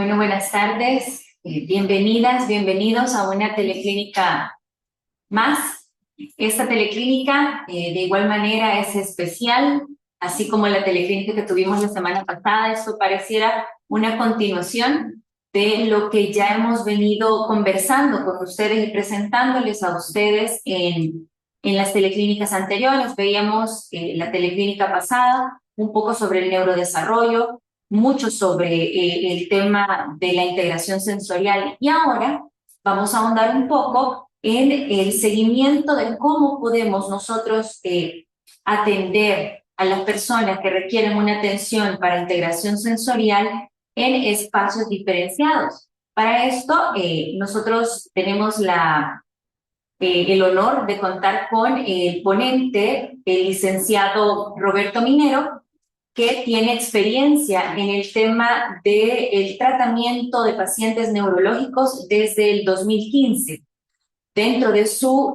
Bueno, buenas tardes, bienvenidas, bienvenidos a una teleclínica más. Esta teleclínica de igual manera es especial, así como la teleclínica que tuvimos la semana pasada. Esto pareciera una continuación de lo que ya hemos venido conversando con ustedes y presentándoles a ustedes en las teleclínicas anteriores. Veíamos la teleclínica pasada un poco sobre el neurodesarrollo, mucho sobre el tema de la integración sensorial, y ahora vamos a ahondar un poco en el seguimiento de cómo podemos nosotros atender a las personas que requieren una atención para integración sensorial en espacios diferenciados. Para esto, nosotros tenemos el honor de contar con el ponente, el licenciado Roberto Minero, que tiene experiencia en el tema del tratamiento de pacientes neurológicos desde el 2015. Dentro de su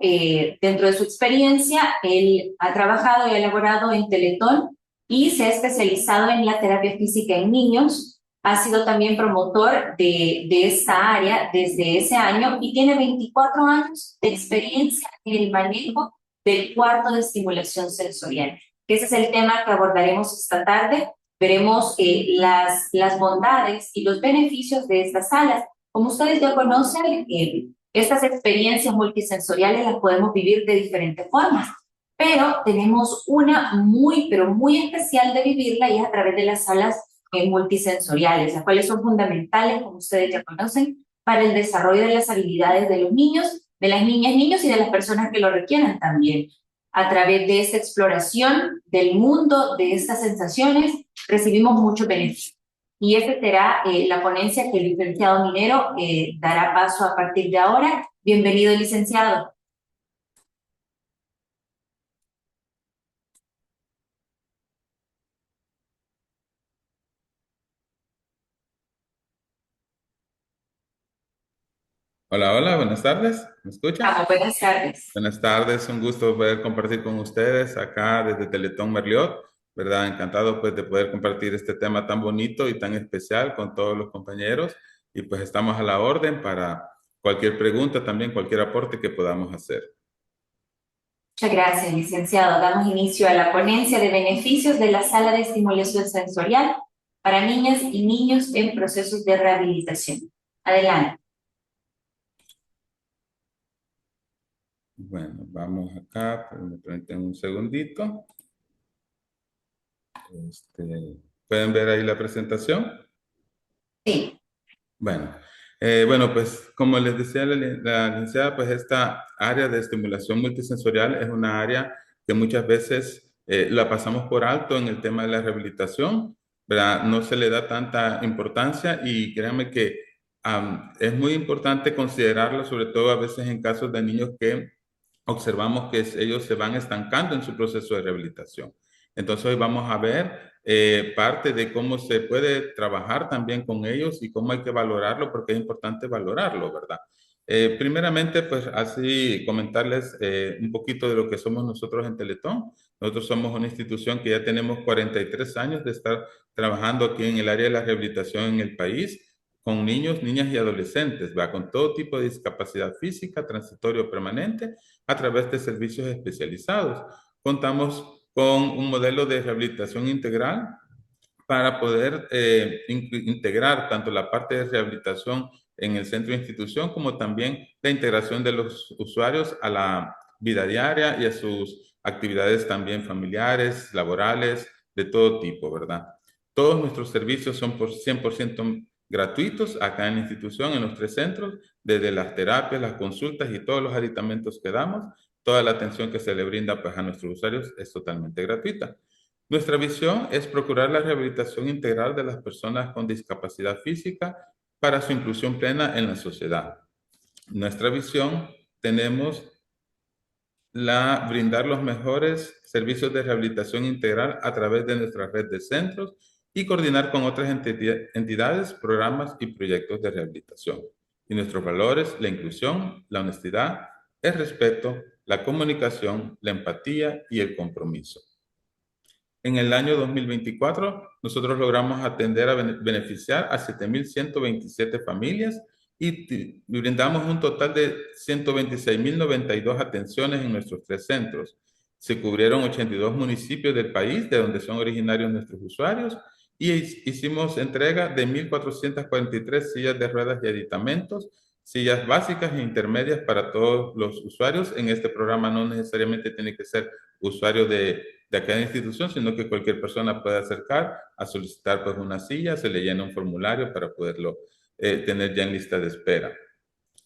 experiencia, él ha trabajado y ha elaborado en Teletón y se ha especializado en la terapia física en niños. Ha sido también promotor de esta área desde ese año y tiene 24 años de experiencia en el manejo del cuarto de estimulación sensorial. Ese es el tema que abordaremos esta tarde. Veremos las bondades y los beneficios de estas salas. Como ustedes ya conocen, estas experiencias multisensoriales las podemos vivir de diferentes formas, pero tenemos una muy, pero muy especial de vivirla, y es a través de las salas multisensoriales, las cuales son fundamentales, como ustedes ya conocen, para el desarrollo de las habilidades de los niños, de las niñas, niños y de las personas que lo requieran también. A través de esta exploración del mundo, de estas sensaciones, recibimos muchos beneficios. Y esa será la ponencia que el licenciado Minero dará paso a partir de ahora. Bienvenido, licenciado. Hola, hola, buenas tardes. ¿Me escucha? Buenas tardes. Buenas tardes, un gusto poder compartir con ustedes acá desde Teletón Merliot, ¿verdad? Encantado pues de poder compartir este tema tan bonito y tan especial con todos los compañeros, y pues estamos a la orden para cualquier pregunta, también cualquier aporte que podamos hacer. Muchas gracias, licenciado. Damos inicio a la ponencia de beneficios de la sala de estimulación sensorial para niñas y niños en procesos de rehabilitación. Adelante. Bueno, vamos acá, pues, me permiten un segundito. ¿Pueden ver ahí la presentación? Sí. Bueno, bueno, pues como les decía la licenciada, pues esta área de estimulación multisensorial es una área que muchas veces la pasamos por alto en el tema de la rehabilitación, ¿verdad? No se le da tanta importancia, y créanme que es muy importante considerarla, sobre todo a veces en casos de niños que observamos que ellos se van estancando en su proceso de rehabilitación. Entonces hoy vamos a ver parte de cómo se puede trabajar también con ellos y cómo hay que valorarlo, porque es importante valorarlo, ¿verdad? Primeramente, pues así comentarles un poquito de lo que somos nosotros en Teletón. Nosotros somos una institución que ya tenemos 43 años de estar trabajando aquí en el área de la rehabilitación en el país, con niños, niñas y adolescentes, ¿va? Con todo tipo de discapacidad física, transitorio o permanente, a través de servicios especializados. Contamos con un modelo de rehabilitación integral para poder integrar tanto la parte de rehabilitación en el centro de institución, como también la integración de los usuarios a la vida diaria y a sus actividades también familiares, laborales, de todo tipo, ¿verdad? Todos nuestros servicios son por 100% gratuitos acá en la institución, en los tres centros, desde las terapias, las consultas y todos los aditamentos que damos. Toda la atención que se le brinda pues, a nuestros usuarios es totalmente gratuita. Nuestra visión es procurar la rehabilitación integral de las personas con discapacidad física para su inclusión plena en la sociedad. Nuestra visión tenemos brindar los mejores servicios de rehabilitación integral a través de nuestra red de centros y coordinar con otras entidades, programas y proyectos de rehabilitación. Y nuestros valores, la inclusión, la honestidad, el respeto, la comunicación, la empatía y el compromiso. En el año 2024, nosotros logramos atender a beneficiar a 7.127 familias y brindamos un total de 126.092 atenciones en nuestros 3 centros. Se cubrieron 82 municipios del país de donde son originarios nuestros usuarios y hicimos entrega de 1.443 sillas de ruedas y aditamentos, sillas básicas e intermedias para todos los usuarios. En este programa no necesariamente tiene que ser usuario de cada institución, sino que cualquier persona puede acercar a solicitar pues una silla, se le llena un formulario para poderlo tener ya en lista de espera.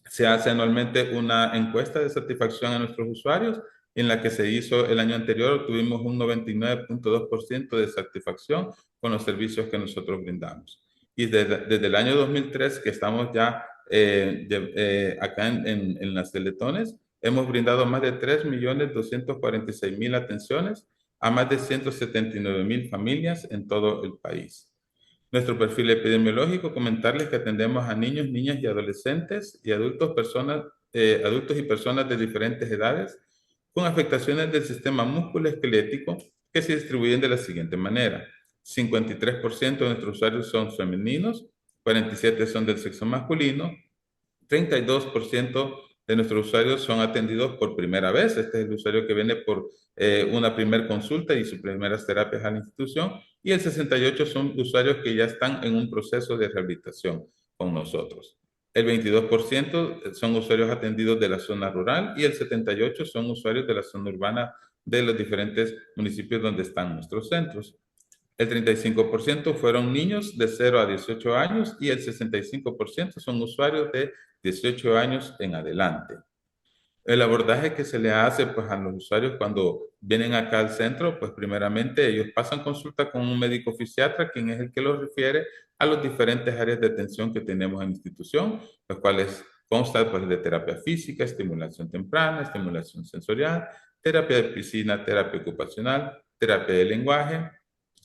Se hace anualmente una encuesta de satisfacción a nuestros usuarios, en la que se hizo el año anterior, tuvimos un 99.2% de satisfacción con los servicios que nosotros brindamos. Y desde el año 2003, que estamos ya acá en las Teletones, hemos brindado más de 3.246.000 atenciones a más de 179.000 familias en todo el país. Nuestro perfil epidemiológico, comentarles que atendemos a niños, niñas y adolescentes y adultos, adultos y personas de diferentes edades con afectaciones del sistema musculoesquelético que se distribuyen de la siguiente manera. 53% de nuestros usuarios son femeninos, 47% son del sexo masculino, 32% de nuestros usuarios son atendidos por primera vez. Este es el usuario que viene por una primera consulta y sus primeras terapias a la institución. Y el 68% son usuarios que ya están en un proceso de rehabilitación con nosotros. El 22% son usuarios atendidos de la zona rural y el 78% son usuarios de la zona urbana de los diferentes municipios donde están nuestros centros. El 35% fueron niños de 0 a 18 años y el 65% son usuarios de 18 años en adelante. El abordaje que se le hace pues, a los usuarios cuando vienen acá al centro, pues primeramente ellos pasan consulta con un médico fisiatra, quien es el que los refiere a las diferentes áreas de atención que tenemos en la institución, los cuales constan pues, de terapia física, estimulación temprana, estimulación sensorial, terapia de piscina, terapia ocupacional, terapia de lenguaje,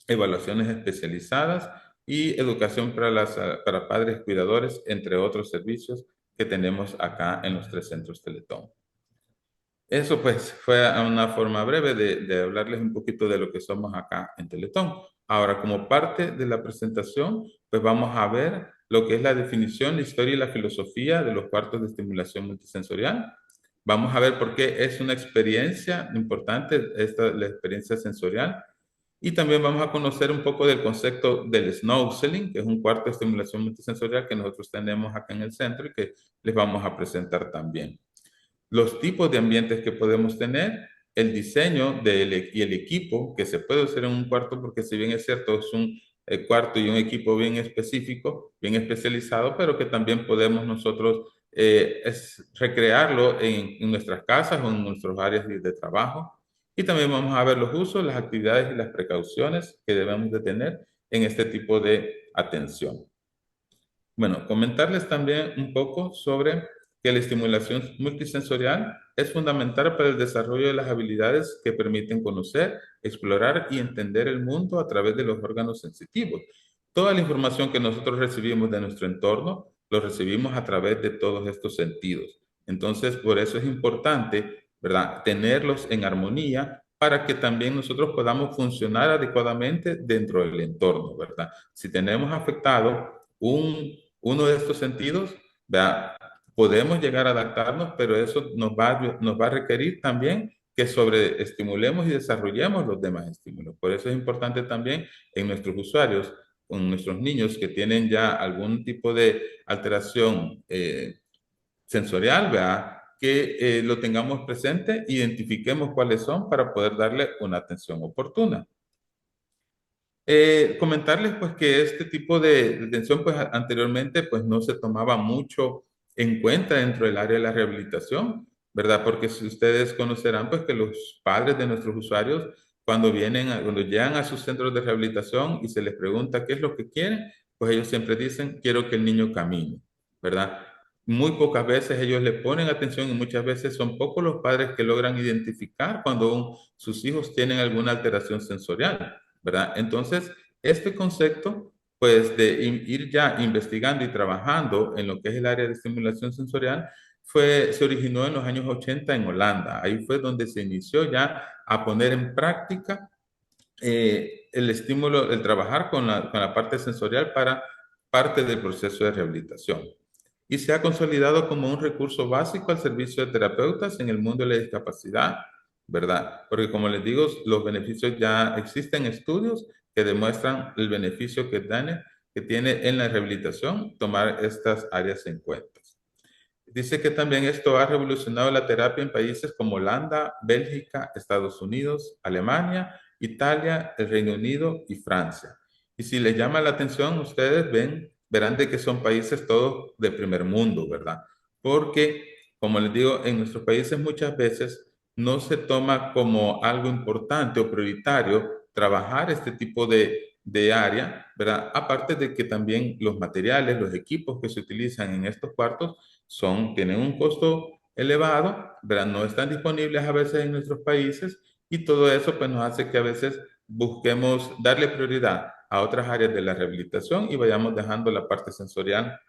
evaluaciones especializadas y educación para padres cuidadores, entre otros servicios que tenemos acá en los 3 centros Teletón. Eso pues fue una forma breve de hablarles un poquito de lo que somos acá en Teletón. Ahora, como parte de la presentación, pues vamos a ver lo que es la definición, la historia y la filosofía de los cuartos de estimulación multisensorial. Vamos a ver por qué es una experiencia importante, la experiencia sensorial. Y también vamos a conocer un poco del concepto del snoozling, que es un cuarto de estimulación multisensorial que nosotros tenemos acá en el centro y que les vamos a presentar también. Los tipos de ambientes que podemos tener, el diseño y el equipo que se puede hacer en un cuarto, porque si bien es cierto, es un cuarto y un equipo bien específico, bien especializado, pero que también podemos nosotros recrearlo en nuestras casas o en nuestras áreas de trabajo. Y también vamos a ver los usos, las actividades y las precauciones que debemos de tener en este tipo de atención. Bueno, comentarles también un poco sobre que la estimulación multisensorial es fundamental para el desarrollo de las habilidades que permiten conocer, explorar y entender el mundo a través de los órganos sensitivos. Toda la información que nosotros recibimos de nuestro entorno, lo recibimos a través de todos estos sentidos. Entonces, por eso es importante, ¿verdad?, tenerlos en armonía para que también nosotros podamos funcionar adecuadamente dentro del entorno, ¿verdad? Si tenemos afectado uno de estos sentidos, ¿verdad?, podemos llegar a adaptarnos, pero eso nos va a requerir también que sobreestimulemos y desarrollemos los demás estímulos. Por eso es importante también en nuestros usuarios, en nuestros niños que tienen ya algún tipo de alteración sensorial, ¿verdad?, que lo tengamos presente, identifiquemos cuáles son para poder darle una atención oportuna. Comentarles pues que este tipo de atención pues anteriormente pues no se tomaba mucho en cuenta dentro del área de la rehabilitación, ¿verdad? Porque si ustedes conocerán pues que los padres de nuestros usuarios cuando cuando llegan a sus centros de rehabilitación y se les pregunta qué es lo que quieren, pues ellos siempre dicen quiero que el niño camine, ¿verdad? Muy pocas veces ellos le ponen atención y muchas veces son pocos los padres que logran identificar cuando sus hijos tienen alguna alteración sensorial, ¿verdad? Entonces, este concepto, pues de ir ya investigando y trabajando en lo que es el área de estimulación sensorial, se originó en los años 80 en Holanda. Ahí fue donde se inició ya a poner en práctica el estímulo, el trabajar con la parte sensorial para parte del proceso de rehabilitación. Y se ha consolidado como un recurso básico al servicio de terapeutas en el mundo de la discapacidad, ¿verdad? Porque como les digo, los beneficios ya existen estudios que demuestran el beneficio que tiene en la rehabilitación tomar estas áreas en cuenta. Dice que también esto ha revolucionado la terapia en países como Holanda, Bélgica, Estados Unidos, Alemania, Italia, el Reino Unido y Francia. Y si les llama la atención, ustedes verán de que son países todos de primer mundo, ¿verdad? Porque, como les digo, en nuestros países muchas veces no se toma como algo importante o prioritario trabajar este tipo de área, ¿verdad? Aparte de que también los materiales, los equipos que se utilizan en estos cuartos tienen un costo elevado, ¿verdad? No están disponibles a veces en nuestros países y todo eso pues nos hace que a veces busquemos darle prioridad a otras áreas de la rehabilitación y vayamos dejando la parte sensorial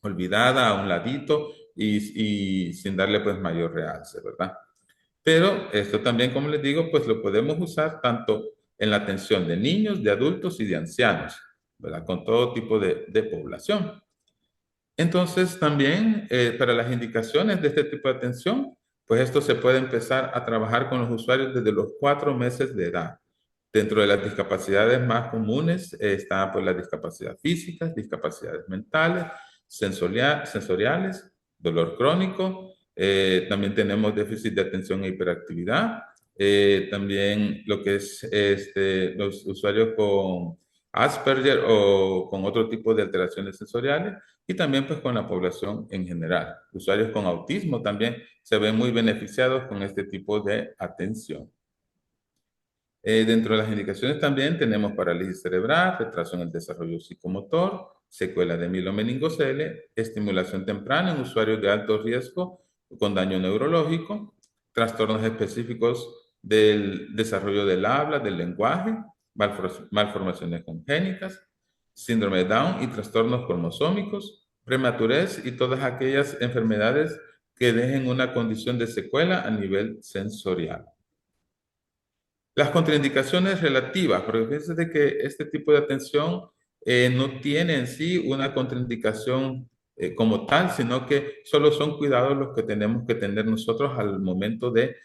olvidada a un ladito y sin darle pues mayor realce, ¿verdad? Pero esto también, como les digo, pues lo podemos usar tanto en la atención de niños, de adultos y de ancianos, ¿verdad? Con todo tipo de población. Entonces, también para las indicaciones de este tipo de atención, pues esto se puede empezar a trabajar con los usuarios desde los 4 meses de edad. Dentro de las discapacidades más comunes está pues la discapacidad física, discapacidades mentales, sensoriales, dolor crónico, también tenemos déficit de atención e hiperactividad, también lo que es los usuarios con Asperger o con otro tipo de alteraciones sensoriales y también pues con la población en general. Usuarios con autismo también se ven muy beneficiados con este tipo de atención. Dentro de las indicaciones también tenemos parálisis cerebral, retraso en el desarrollo psicomotor, secuela de mielomeningocele, estimulación temprana en usuarios de alto riesgo con daño neurológico, trastornos específicos del desarrollo del habla, del lenguaje, malformaciones congénitas, síndrome de Down y trastornos cromosómicos, prematurez y todas aquellas enfermedades que dejen una condición de secuela a nivel sensorial. Las contraindicaciones relativas, porque fíjense de que este tipo de atención no tiene en sí una contraindicación como tal, sino que solo son cuidados los que tenemos que tener nosotros al momento de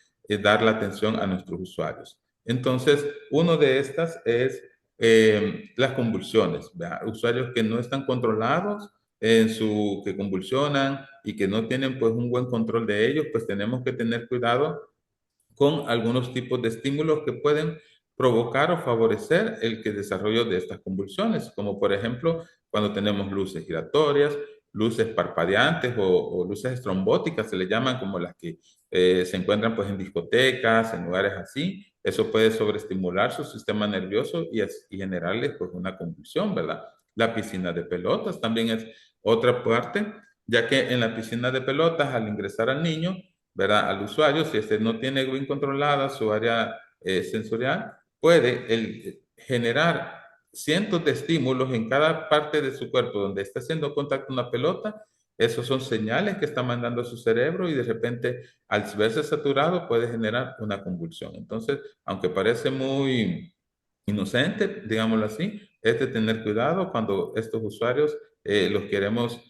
dar la atención a nuestros usuarios. Entonces, uno de estas es las convulsiones, ¿verdad? Usuarios que no están controlados que convulsionan y que no tienen pues un buen control de ellos, pues tenemos que tener cuidado con algunos tipos de estímulos que pueden provocar o favorecer desarrollo de estas convulsiones, como por ejemplo cuando tenemos luces giratorias, luces parpadeantes o luces estrombóticas, se le llaman como las que se encuentran pues en discotecas, en lugares así. Eso puede sobreestimular su sistema nervioso y generarle pues una convulsión, ¿verdad? La piscina de pelotas también es otra parte, ya que en la piscina de pelotas al ingresar al niño, ¿verdad? Al usuario, si este no tiene bien controlada su área sensorial, puede generar cientos de estímulos en cada parte de su cuerpo donde está haciendo contacto una pelota. Esos son señales que está mandando a su cerebro y de repente al verse saturado puede generar una convulsión. Entonces, aunque parece muy inocente, digámoslo así, es de tener cuidado cuando estos usuarios los queremos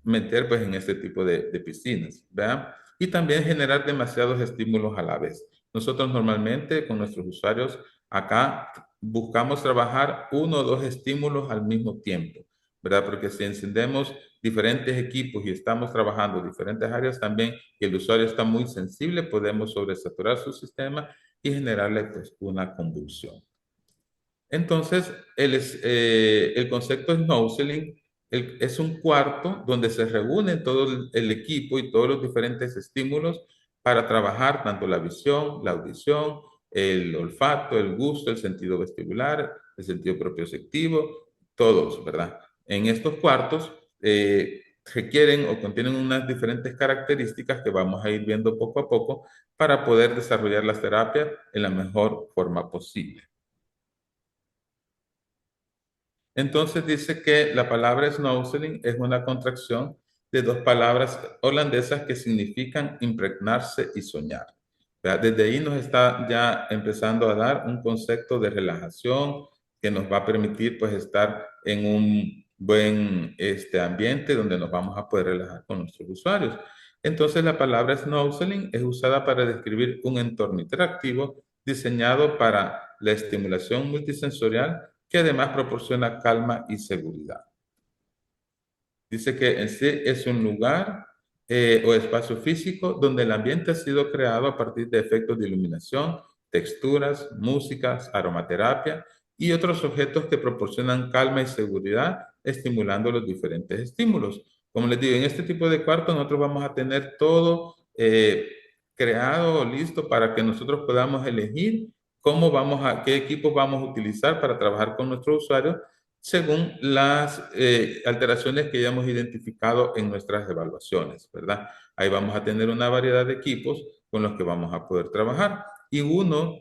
meter pues en este tipo de piscinas, ¿verdad? Y también generar demasiados estímulos a la vez. Nosotros normalmente con nuestros usuarios acá buscamos trabajar uno o dos estímulos al mismo tiempo, ¿verdad? Porque si encendemos diferentes equipos y estamos trabajando diferentes áreas también y el usuario está muy sensible, podemos sobresaturar su sistema y generarle pues una convulsión. Entonces, el concepto Snowselling es un cuarto donde se reúne todo el equipo y todos los diferentes estímulos para trabajar tanto la visión, la audición, el olfato, el gusto, el sentido vestibular, el sentido propioceptivo, todos, ¿verdad? En estos cuartos requieren o contienen unas diferentes características que vamos a ir viendo poco a poco para poder desarrollar las terapias en la mejor forma posible. Entonces dice que la palabra snowselling es una contracción de dos palabras holandesas que significan impregnarse y soñar. ¿verdad? Desde ahí nos está ya empezando a dar un concepto de relajación que nos va a permitir pues estar en un buen ambiente donde nos vamos a poder relajar con nuestros usuarios. Entonces la palabra snoozling es usada para describir un entorno interactivo diseñado para la estimulación multisensorial que además proporciona calma y seguridad. Dice que en sí es un lugar o espacio físico donde el ambiente ha sido creado a partir de efectos de iluminación, texturas, músicas, aromaterapia y otros objetos que proporcionan calma y seguridad, estimulando los diferentes estímulos. Como les digo, en este tipo de cuarto nosotros vamos a tener todo creado o listo para que nosotros podamos elegir qué equipos vamos a utilizar para trabajar con nuestros usuarios según las alteraciones que hayamos identificado en nuestras evaluaciones, ¿verdad? Ahí vamos a tener una variedad de equipos con los que vamos a poder trabajar. Y uno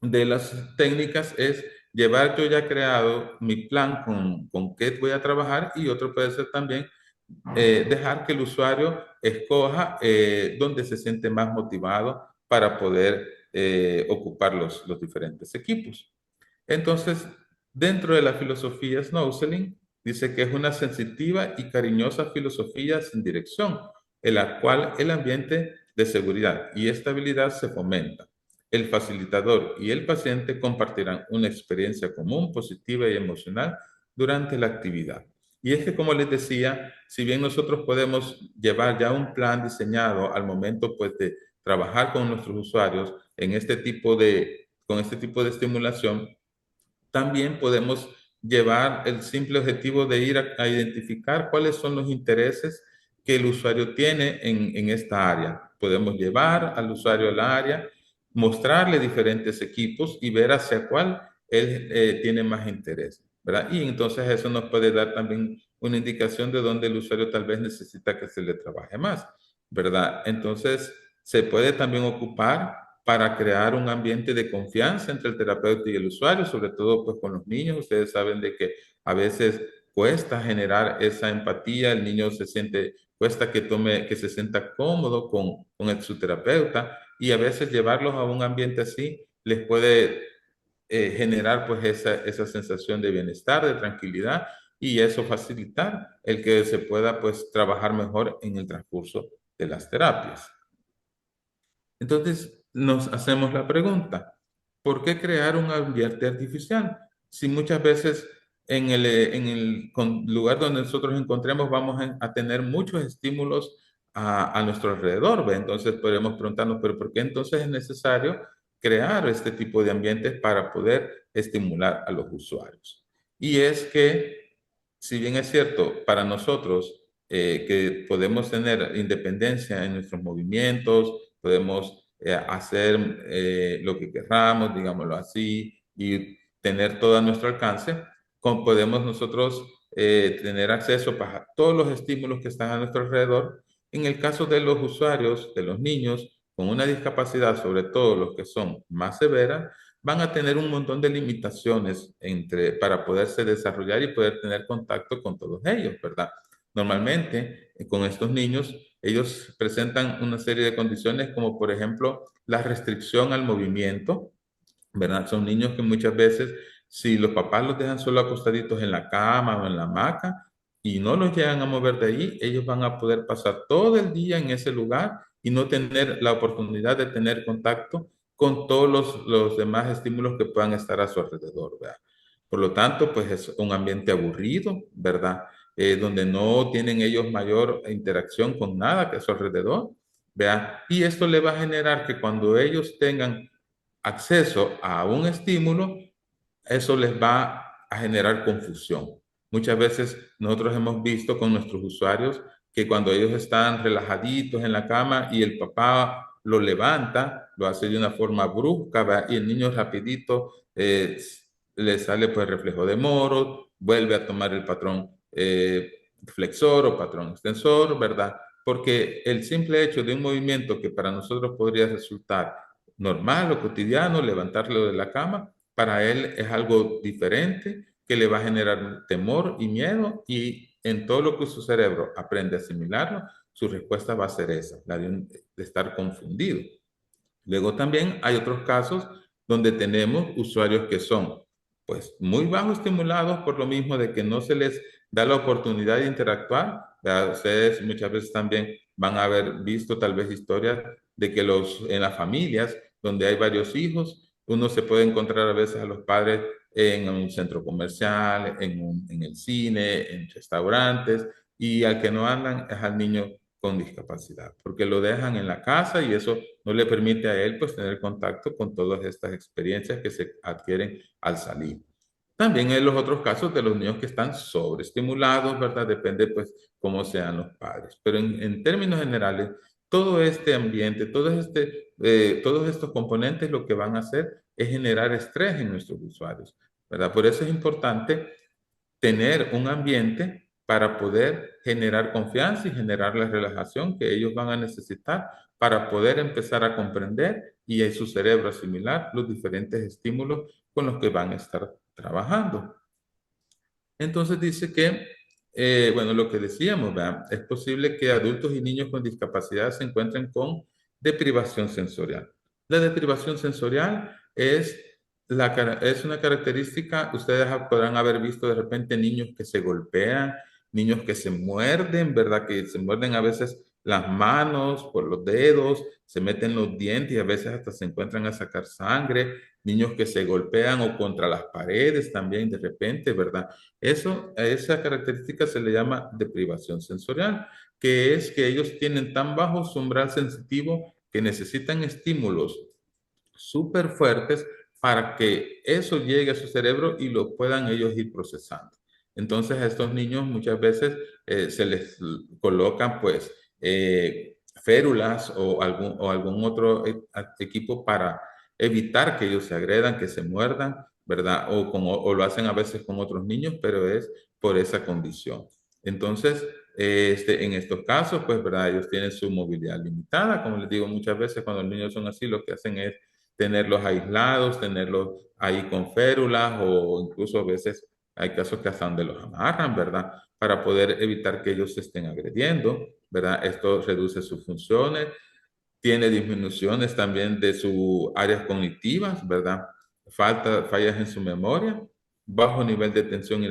de las técnicas es llevar yo ya creado mi plan con qué voy a trabajar y otro puede ser también dejar que el usuario escoja dónde se siente más motivado para poder ocupar los diferentes equipos. Entonces, dentro de la filosofía Snoezling, dice que es una sensitiva y cariñosa filosofía sin dirección, en la cual el ambiente de seguridad y estabilidad se fomenta. El facilitador y el paciente compartirán una experiencia común, positiva y emocional durante la actividad. Y es que, como les decía, si bien nosotros podemos llevar ya un plan diseñado al momento pues, de trabajar con nuestros usuarios con este tipo de estimulación, también podemos llevar el simple objetivo de ir a identificar cuáles son los intereses que el usuario tiene en esta área. Podemos llevar al usuario al área, mostrarle diferentes equipos y ver hacia cuál él tiene más interés, ¿verdad? Y entonces eso nos puede dar también una indicación de dónde el usuario tal vez necesita que se le trabaje más, ¿verdad? Entonces se puede también ocupar para crear un ambiente de confianza entre el terapeuta y el usuario, sobre todo pues con los niños. Ustedes saben de que a veces cuesta generar esa empatía, el niño cuesta que se sienta cómodo con su terapeuta y a veces llevarlos a un ambiente así les puede generar pues esa sensación de bienestar, de tranquilidad y eso facilitar el que se pueda pues trabajar mejor en el transcurso de las terapias. Entonces nos hacemos la pregunta, ¿por qué crear un ambiente artificial? Si muchas veces en el lugar donde nosotros encontremos vamos a tener muchos estímulos a nuestro alrededor, ¿ve? Entonces podemos preguntarnos, ¿pero por qué entonces es necesario crear este tipo de ambientes para poder estimular a los usuarios? Y es que, si bien es cierto, para nosotros que podemos tener independencia en nuestros movimientos, podemos hacer lo que querramos, digámoslo así, y tener todo a nuestro alcance, podemos nosotros tener acceso a todos los estímulos que están a nuestro alrededor. En el caso de los usuarios, de los niños con una discapacidad, sobre todo los que son más severas, van a tener un montón de limitaciones para poderse desarrollar y poder tener contacto con todos ellos, ¿verdad? Normalmente, con estos niños, ellos presentan una serie de condiciones como, por ejemplo, la restricción al movimiento, ¿verdad? Son niños que muchas veces, si los papás los dejan solo acostaditos en la cama o en la hamaca y no los llegan a mover de ahí, ellos van a poder pasar todo el día en ese lugar y no tener la oportunidad de tener contacto con todos los demás estímulos que puedan estar a su alrededor, ¿verdad? Por lo tanto, pues es un ambiente aburrido, ¿verdad? Donde no tienen ellos mayor interacción con nada que a su alrededor, ¿verdad? Y esto le va a generar que cuando ellos tengan acceso a un estímulo, eso les va a generar confusión. Muchas veces nosotros hemos visto con nuestros usuarios que cuando ellos están relajaditos en la cama y el papá lo levanta, lo hace de una forma brusca, ¿verdad? Y el niño rapidito le sale pues reflejo de Moro, vuelve a tomar el patrón flexor o patrón extensor, ¿verdad? Porque el simple hecho de un movimiento que para nosotros podría resultar normal o cotidiano, levantarlo de la cama, para él es algo diferente que le va a generar temor y miedo y en todo lo que su cerebro aprende a asimilarlo, su respuesta va a ser esa, la de estar confundido. Luego también hay otros casos donde tenemos usuarios que son pues muy bajo estimulados por lo mismo de que no se les da la oportunidad de interactuar. ¿Verdad? Ustedes muchas veces también van a haber visto tal vez historias de que en las familias donde hay varios hijos, uno se puede encontrar a veces a los padres en un centro comercial, en el cine, en restaurantes, y al que no andan es al niño con discapacidad, porque lo dejan en la casa y eso no le permite a él pues tener contacto con todas estas experiencias que se adquieren al salir. También hay los otros casos de los niños que están sobreestimulados, ¿verdad? Depende pues cómo sean los padres. Pero en términos generales, todo este ambiente, todos estos componentes lo que van a hacer es generar estrés en nuestros usuarios, ¿verdad? Por eso es importante tener un ambiente para poder generar confianza y generar la relajación que ellos van a necesitar para poder empezar a comprender y en su cerebro asimilar los diferentes estímulos con los que van a estar trabajando. Entonces dice que, bueno, lo que decíamos, ¿verdad? Es posible que adultos y niños con discapacidad se encuentren con deprivación sensorial. La deprivación sensorial es una característica, ustedes podrán haber visto de repente niños que se golpean, niños que se muerden, ¿verdad? Que se muerden a veces las manos por los dedos, se meten los dientes y a veces hasta se encuentran a sacar sangre, niños que se golpean o contra las paredes también de repente, ¿verdad? A esa característica se le llama deprivación sensorial, que es que ellos tienen tan bajo su umbral sensitivo que necesitan estímulos súper fuertes para que eso llegue a su cerebro y lo puedan ellos ir procesando. Entonces a estos niños muchas veces se les colocan pues férulas o algún otro equipo para evitar que ellos se agredan, que se muerdan, ¿verdad? O lo hacen a veces con otros niños, pero es por esa condición. Entonces, en estos casos, pues, ¿verdad? Ellos tienen su movilidad limitada. Como les digo muchas veces, cuando los niños son así, lo que hacen es tenerlos aislados, tenerlos ahí con férulas o incluso a veces hay casos que hasta donde los amarran, ¿verdad? Para poder evitar que ellos se estén agrediendo, ¿verdad? Esto reduce sus funciones, tiene disminuciones también de sus áreas cognitivas, ¿verdad? Fallas en su memoria, bajo nivel de atención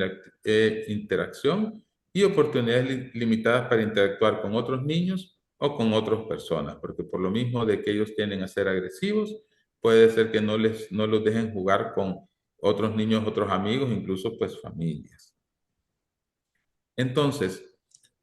e interacción y oportunidades limitadas para interactuar con otros niños o con otras personas, porque por lo mismo de que ellos tienden a ser agresivos, puede ser que no los dejen jugar con otros niños, otros amigos, incluso pues familias. Entonces,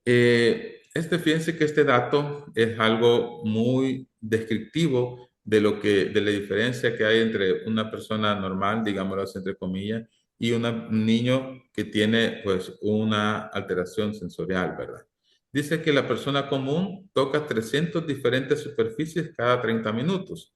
fíjense que este dato es algo muy descriptivo de la diferencia que hay entre una persona normal, digámoslo así, entre comillas, y un niño que tiene pues una alteración sensorial, ¿verdad? Dice que la persona común toca 300 diferentes superficies cada 30 minutos.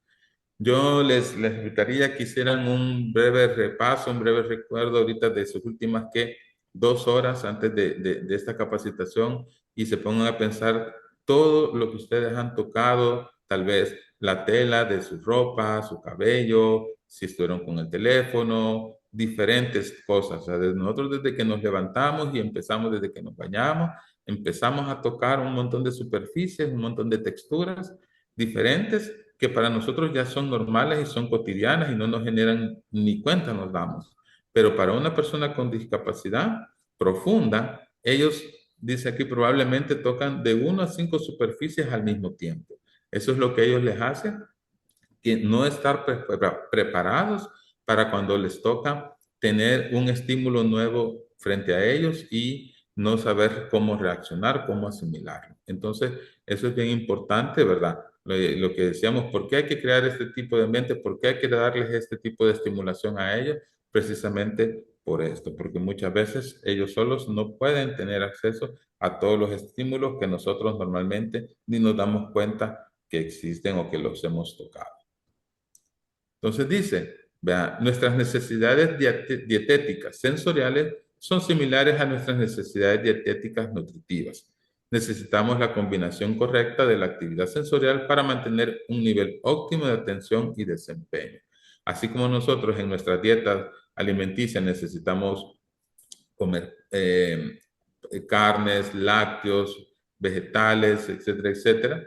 Yo les invitaría a que hicieran un breve repaso, un breve recuerdo ahorita de sus últimas, ¿qué? 2 horas antes de esta capacitación y se pongan a pensar todo lo que ustedes han tocado, tal vez la tela de su ropa, su cabello, si estuvieron con el teléfono, diferentes cosas. O sea, nosotros desde que nos levantamos y empezamos desde que nos bañamos, empezamos a tocar un montón de superficies, un montón de texturas diferentes que para nosotros ya son normales y son cotidianas y no nos generan ni cuenta nos damos. Pero para una persona con discapacidad profunda, ellos, dice aquí, probablemente tocan de 1 a 5 superficies al mismo tiempo. Eso es lo que ellos les hace, que no estar preparados para cuando les toca tener un estímulo nuevo frente a ellos y no saber cómo reaccionar, cómo asimilarlo. Entonces, eso es bien importante, ¿verdad? Lo que decíamos, ¿por qué hay que crear este tipo de ambiente? ¿Por qué hay que darles este tipo de estimulación a ellos? Precisamente por esto, porque muchas veces ellos solos no pueden tener acceso a todos los estímulos que nosotros normalmente ni nos damos cuenta que existen o que los hemos tocado. Entonces dice, vea, nuestras necesidades dietéticas sensoriales son similares a nuestras necesidades dietéticas nutritivas. Necesitamos la combinación correcta de la actividad sensorial para mantener un nivel óptimo de atención y desempeño. Así como nosotros en nuestras dietas alimenticias necesitamos comer carnes, lácteos, vegetales, etcétera, etcétera.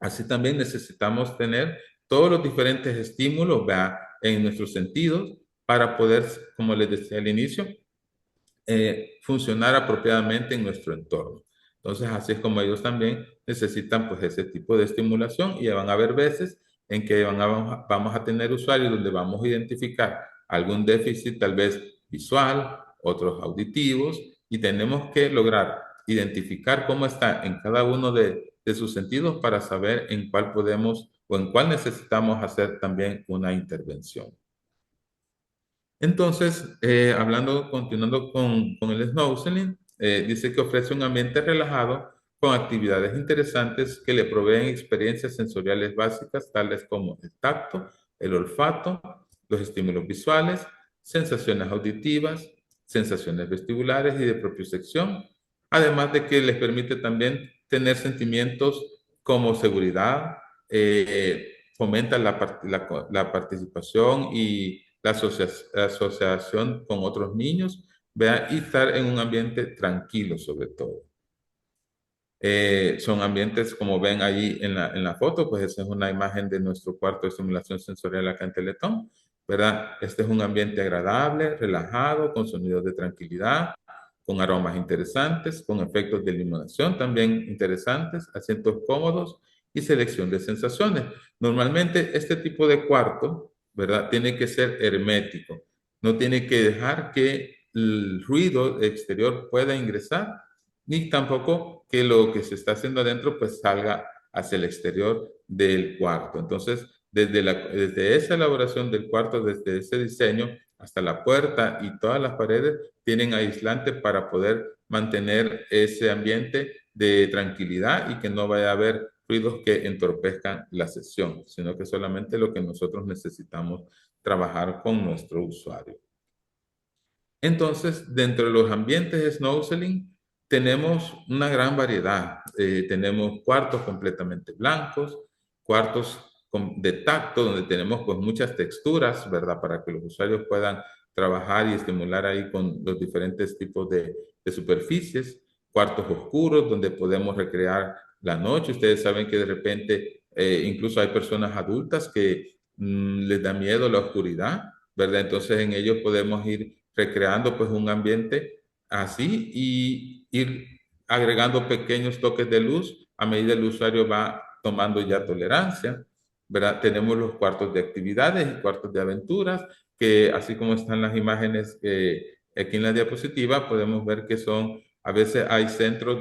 Así también necesitamos tener todos los diferentes estímulos, ¿verdad? En nuestros sentidos para poder, como les decía al inicio, funcionar apropiadamente en nuestro entorno. Entonces, así es como ellos también necesitan pues ese tipo de estimulación y van a haber veces en que vamos a tener usuarios donde vamos a identificar algún déficit tal vez visual, otros auditivos y tenemos que lograr identificar cómo está en cada uno de sus sentidos para saber en cuál podemos o en cuál necesitamos hacer también una intervención. Entonces, continuando con el Snowselling, dice que ofrece un ambiente relajado con actividades interesantes que le proveen experiencias sensoriales básicas, tales como el tacto, el olfato, los estímulos visuales, sensaciones auditivas, sensaciones vestibulares y de propiocepción, además de que les permite también tener sentimientos como seguridad, fomenta la participación y la asociación con otros niños, ¿vea? Y estar en un ambiente tranquilo sobre todo. Son ambientes, como ven ahí en la foto, pues esa es una imagen de nuestro cuarto de estimulación sensorial acá en Teletón, ¿verdad? Este es un ambiente agradable, relajado, con sonidos de tranquilidad, con aromas interesantes, con efectos de iluminación también interesantes, asientos cómodos y selección de sensaciones. Normalmente este tipo de cuarto, ¿verdad? Tiene que ser hermético, no tiene que dejar que el ruido exterior pueda ingresar ni tampoco que lo que se está haciendo adentro pues salga hacia el exterior del cuarto. Entonces, desde esa elaboración del cuarto, desde ese diseño hasta la puerta y todas las paredes tienen aislante para poder mantener ese ambiente de tranquilidad y que no vaya a haber ruidos que entorpezcan la sesión, sino que solamente lo que nosotros necesitamos trabajar con nuestro usuario. Entonces, dentro de los ambientes de Snowselling, tenemos una gran variedad. Tenemos cuartos completamente blancos, cuartos de tacto, donde tenemos pues muchas texturas, ¿verdad? Para que los usuarios puedan trabajar y estimular ahí con los diferentes tipos de superficies. Cuartos oscuros, donde podemos recrear la noche. Ustedes saben que de repente incluso hay personas adultas que les da miedo la oscuridad, ¿verdad? Entonces en ellos podemos ir recreando pues un ambiente así y ir agregando pequeños toques de luz a medida el usuario va tomando ya tolerancia, ¿verdad? Tenemos los cuartos de actividades y cuartos de aventuras, que así como están las imágenes aquí en la diapositiva, podemos ver que son, a veces hay centros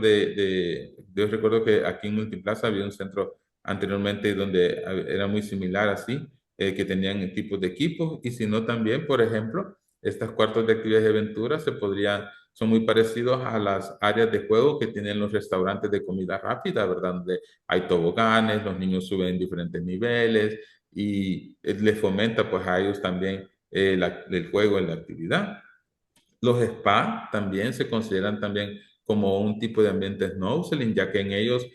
yo recuerdo que aquí en Multiplaza había un centro anteriormente donde era muy similar así, que tenían tipos de equipos, y si no también, por ejemplo, estos cuartos de actividades y aventuras son muy parecidos a las áreas de juego que tienen los restaurantes de comida rápida, ¿verdad? Donde hay toboganes, los niños suben en diferentes niveles y les fomenta pues a ellos también el juego en la actividad. Los spa también se consideran también como un tipo de ambiente snowselling, ya que en ellos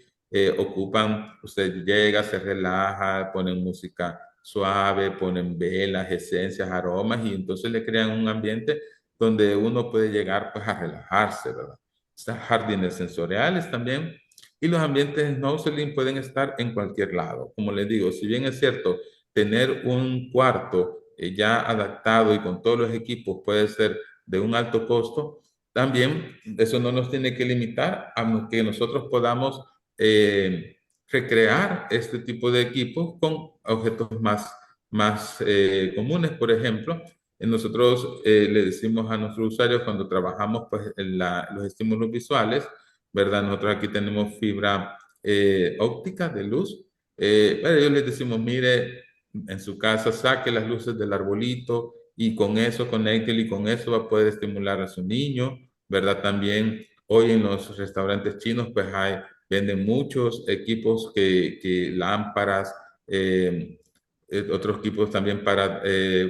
usted llega, se relaja, ponen música suave, ponen velas, esencias, aromas y entonces le crean un ambiente donde uno puede llegar pues a relajarse, ¿verdad? Están jardines sensoriales también y los ambientes snowselling pueden estar en cualquier lado. Como les digo, si bien es cierto, tener un cuarto ya adaptado y con todos los equipos puede ser de un alto costo, también eso no nos tiene que limitar a que nosotros podamos recrear este tipo de equipos con objetos más comunes. Por ejemplo, nosotros le decimos a nuestros usuarios cuando trabajamos pues, en los estímulos visuales, ¿verdad? Nosotros aquí tenemos fibra óptica de luz. Pero ellos les decimos, mire, en su casa saque las luces del arbolito y con eso conéctelo y con eso va a poder estimular a su niño, ¿verdad? También hoy en los restaurantes chinos pues venden muchos equipos lámparas, otros equipos también para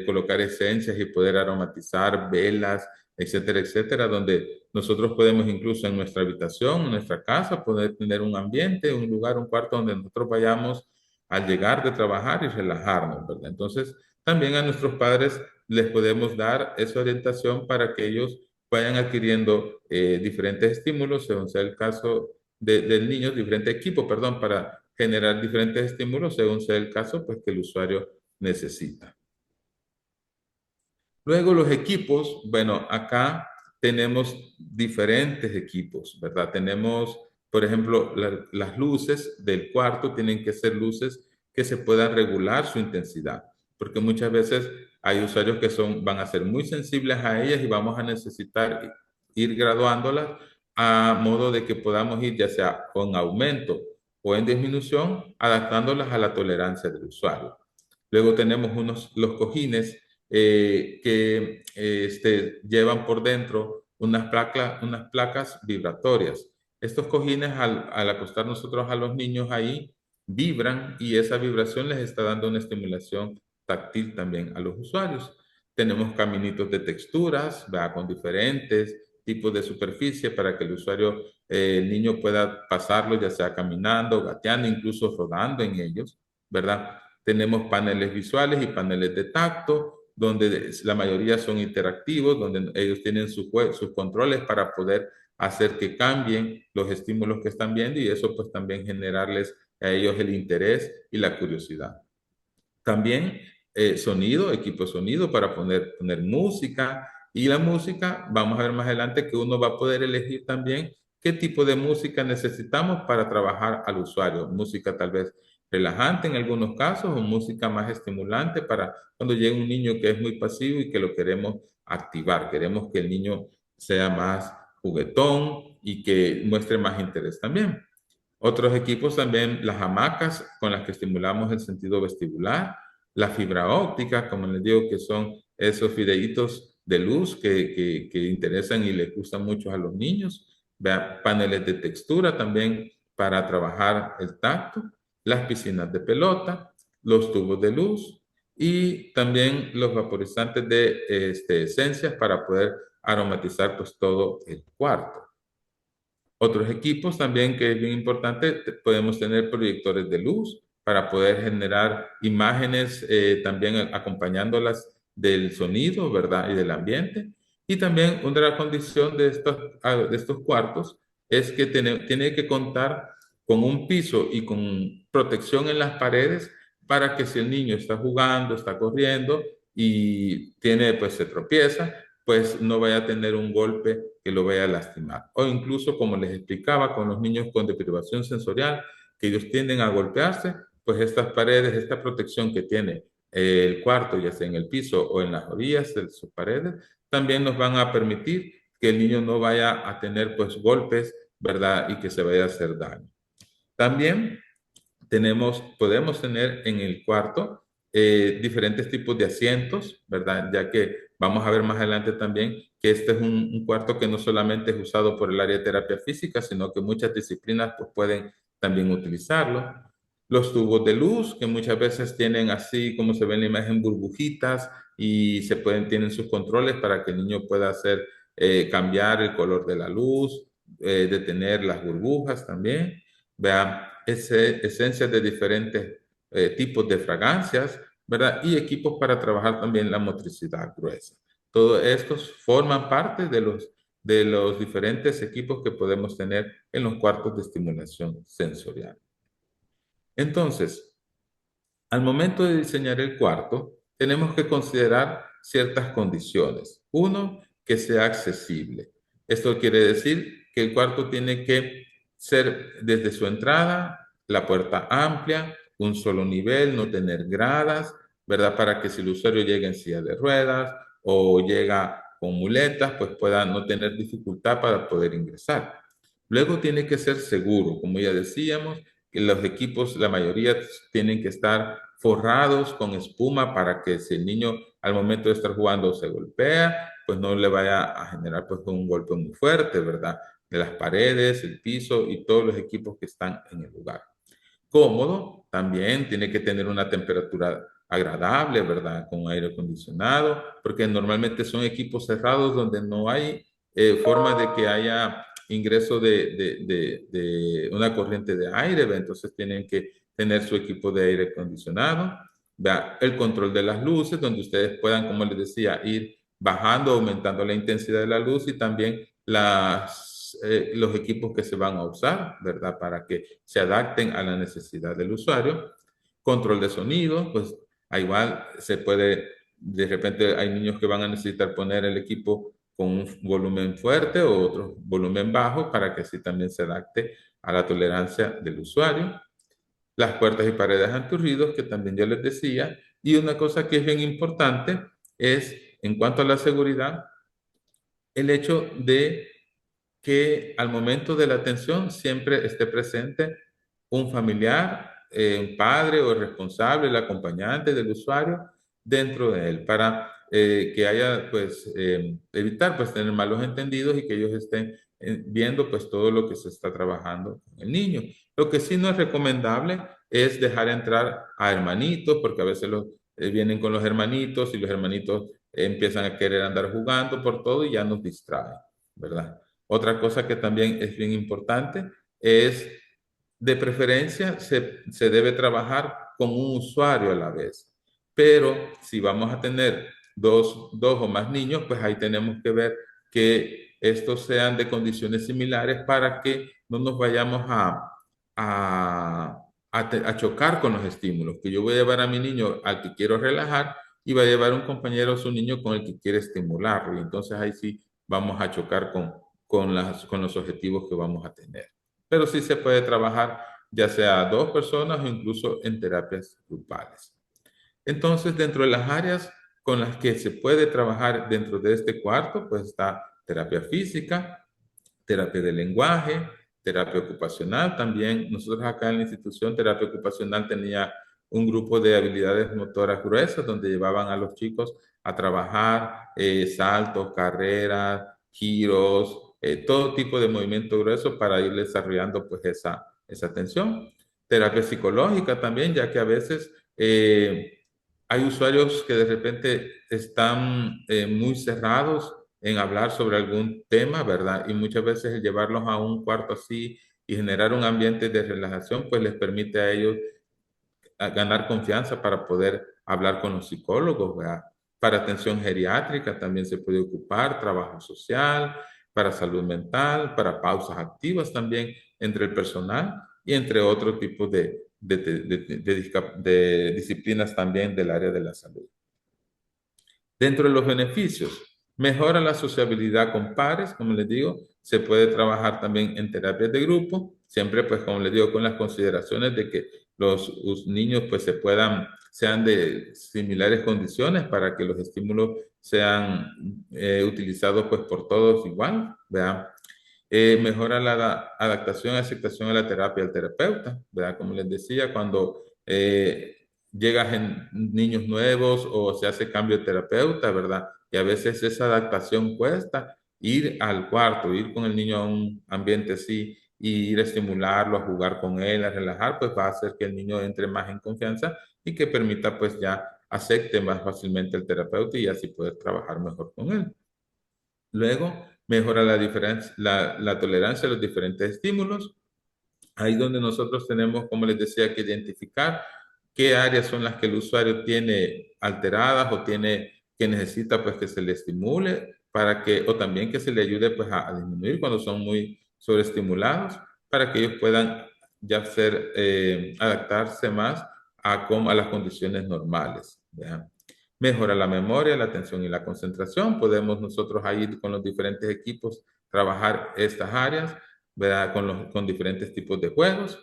colocar esencias y poder aromatizar velas, etcétera, etcétera, donde nosotros podemos incluso en nuestra habitación, en nuestra casa, poder tener un ambiente, un lugar, un cuarto donde nosotros vayamos al llegar de trabajar y relajarnos, ¿verdad? Entonces, también a nuestros padres les podemos dar esa orientación para que ellos vayan adquiriendo diferentes estímulos, según sea el caso del niño, diferente equipo, perdón, para generar diferentes estímulos según sea el caso, pues que el usuario necesita. Luego los equipos, bueno, acá tenemos diferentes equipos, ¿verdad? Tenemos, por ejemplo, las luces del cuarto tienen que ser luces que se puedan regular su intensidad, porque muchas veces hay usuarios que van a ser muy sensibles a ellas y vamos a necesitar ir graduándolas a modo de que podamos ir ya sea con aumento o en disminución, adaptándolas a la tolerancia del usuario. Luego tenemos los cojines que llevan por dentro unas placas vibratorias. Estos cojines, al acostar nosotros a los niños ahí, vibran y esa vibración les está dando una estimulación táctil también a los usuarios. Tenemos caminitos de texturas, ¿verdad? Con diferentes tipos de superficie para que el usuario, el niño pueda pasarlo, ya sea caminando, gateando, incluso rodando en ellos, ¿verdad? Tenemos paneles visuales y paneles de tacto, donde la mayoría son interactivos, donde ellos tienen sus controles para poder hacer que cambien los estímulos que están viendo y eso pues también generarles a ellos el interés y la curiosidad. También sonido, equipo de sonido para poner música y la música, vamos a ver más adelante que uno va a poder elegir también qué tipo de música necesitamos para trabajar al usuario. Música tal vez relajante en algunos casos o música más estimulante para cuando llegue un niño que es muy pasivo y que lo queremos activar. Queremos que el niño sea más juguetón y que muestre más interés también. Otros equipos también, las hamacas con las que estimulamos el sentido vestibular, la fibra óptica, como les digo, que son esos fideitos de luz que interesan y les gustan mucho a los niños. Vean, paneles de textura también para trabajar el tacto, las piscinas de pelota, los tubos de luz y también los vaporizantes de esencias para poder aromatizar pues todo el cuarto. Otros equipos también que es bien importante, podemos tener proyectores de luz para poder generar imágenes también acompañándolas del sonido, ¿verdad? Y del ambiente. Y también una condición de estos cuartos es que tiene que contar con un piso y con protección en las paredes para que si el niño está jugando, está corriendo y pues se tropieza, pues no vaya a tener un golpe que lo vaya a lastimar. O incluso, como les explicaba, con los niños con deprivación sensorial, que ellos tienden a golpearse, pues estas paredes, esta protección que tiene el cuarto, ya sea en el piso o en las orillas de sus paredes, también nos van a permitir que el niño no vaya a tener pues golpes, ¿verdad? Y que se vaya a hacer daño. También podemos tener en el cuarto diferentes tipos de asientos, ¿verdad? Ya que vamos a ver más adelante también que este es un cuarto que no solamente es usado por el área de terapia física, sino que muchas disciplinas pues, pueden también utilizarlo. Los tubos de luz, que muchas veces tienen así, como se ve en la imagen, burbujitas y tienen sus controles para que el niño pueda cambiar el color de la luz, detener las burbujas también. Vean, esencias de diferentes tipos de fragancias, ¿verdad? Y equipos para trabajar también la motricidad gruesa. Todos estos forman parte de los diferentes equipos que podemos tener en los cuartos de estimulación sensorial. Entonces, al momento de diseñar el cuarto, tenemos que considerar ciertas condiciones. Uno, que sea accesible. Esto quiere decir que el cuarto tiene que ser desde su entrada, la puerta amplia, un solo nivel, no tener gradas, ¿verdad? Para que si el usuario llega en silla de ruedas o llega con muletas, pues pueda no tener dificultad para poder ingresar. Luego tiene que ser seguro, como ya decíamos, que los equipos, la mayoría tienen que estar forrados con espuma para que si el niño al momento de estar jugando se golpea, pues no le vaya a generar pues un golpe muy fuerte, ¿verdad? De las paredes, el piso y todos los equipos que están en el lugar. Cómodo, también tiene que tener una temperatura agradable, ¿verdad? Con aire acondicionado, porque normalmente son equipos cerrados donde no hay forma de que haya ingreso de una corriente de aire, ¿verdad? Entonces tienen que tener su equipo de aire acondicionado, ¿verdad? El control de las luces, donde ustedes puedan, como les decía, ir bajando, aumentando la intensidad de la luz y también los equipos que se van a usar, ¿verdad? Para que se adapten a la necesidad del usuario. Control de sonido, pues igual se puede, de repente hay niños que van a necesitar poner el equipo con un volumen fuerte o otro volumen bajo para que así también se adapte a la tolerancia del usuario. Las puertas y paredes antirruidos, que también yo les decía. Y una cosa que es bien importante es, en cuanto a la seguridad, el hecho de que al momento de la atención siempre esté presente un familiar, un padre o el responsable, el acompañante del usuario dentro de él, para que haya, pues, evitar, pues, tener malos entendidos y que ellos estén viendo, pues, todo lo que se está trabajando con el niño. Lo que sí no es recomendable es dejar entrar a hermanitos, porque a veces vienen con los hermanitos y los hermanitos empiezan a querer andar jugando por todo y ya nos distraen, ¿verdad? Otra cosa que también es bien importante es, de preferencia, se debe trabajar con un usuario a la vez. Pero si vamos a tener dos o más niños, pues ahí tenemos que ver que estos sean de condiciones similares para que no nos vayamos a chocar con los estímulos. Que yo voy a llevar a mi niño al que quiero relajar y va a llevar un compañero a su niño con el que quiere estimularlo. Y entonces ahí sí vamos a chocar con los objetivos que vamos a tener. Pero sí se puede trabajar ya sea dos personas o incluso en terapias grupales. Entonces, dentro de las áreas con las que se puede trabajar dentro de este cuarto, pues está terapia física, terapia de lenguaje, terapia ocupacional. También nosotros acá en la institución terapia ocupacional tenía un grupo de habilidades motoras gruesas donde llevaban a los chicos a trabajar saltos, carreras, giros, todo tipo de movimiento grueso para ir desarrollando pues esa atención. Terapia psicológica también, ya que a veces hay usuarios que de repente están muy cerrados en hablar sobre algún tema, ¿verdad? Y muchas veces el llevarlos a un cuarto así y generar un ambiente de relajación, pues les permite a ellos ganar confianza para poder hablar con los psicólogos, ¿verdad? Para atención geriátrica también se puede ocupar, trabajo social, para salud mental, para pausas activas también entre el personal y entre otros tipos de disciplinas también del área de la salud. Dentro de los beneficios, mejora la sociabilidad con pares, como les digo, se puede trabajar también en terapias de grupo, siempre pues como les digo con las consideraciones de que los niños pues sean de similares condiciones para que los estímulos sean utilizados pues por todos igual, ¿verdad? Mejora la adaptación y aceptación a la terapia del terapeuta, ¿verdad? Como les decía, cuando llegan niños nuevos o se hace cambio de terapeuta, ¿verdad? Y a veces esa adaptación cuesta ir al cuarto, ir con el niño a un ambiente así y ir a estimularlo, a jugar con él, a relajar, pues va a hacer que el niño entre más en confianza y que permita pues ya acepte más fácilmente el terapeuta y así poder trabajar mejor con él. Luego, mejora la tolerancia a los diferentes estímulos. Ahí donde nosotros tenemos, como les decía, que identificar qué áreas son las que el usuario tiene alteradas o que necesita pues que se le estimule o también que se le ayude pues a disminuir cuando son muy sobreestimulados para que ellos puedan ya adaptarse más a las condiciones normales. ¿Ya? Mejora la memoria, la atención y la concentración. Podemos nosotros ahí con los diferentes equipos trabajar estas áreas, ¿verdad? Con diferentes tipos de juegos.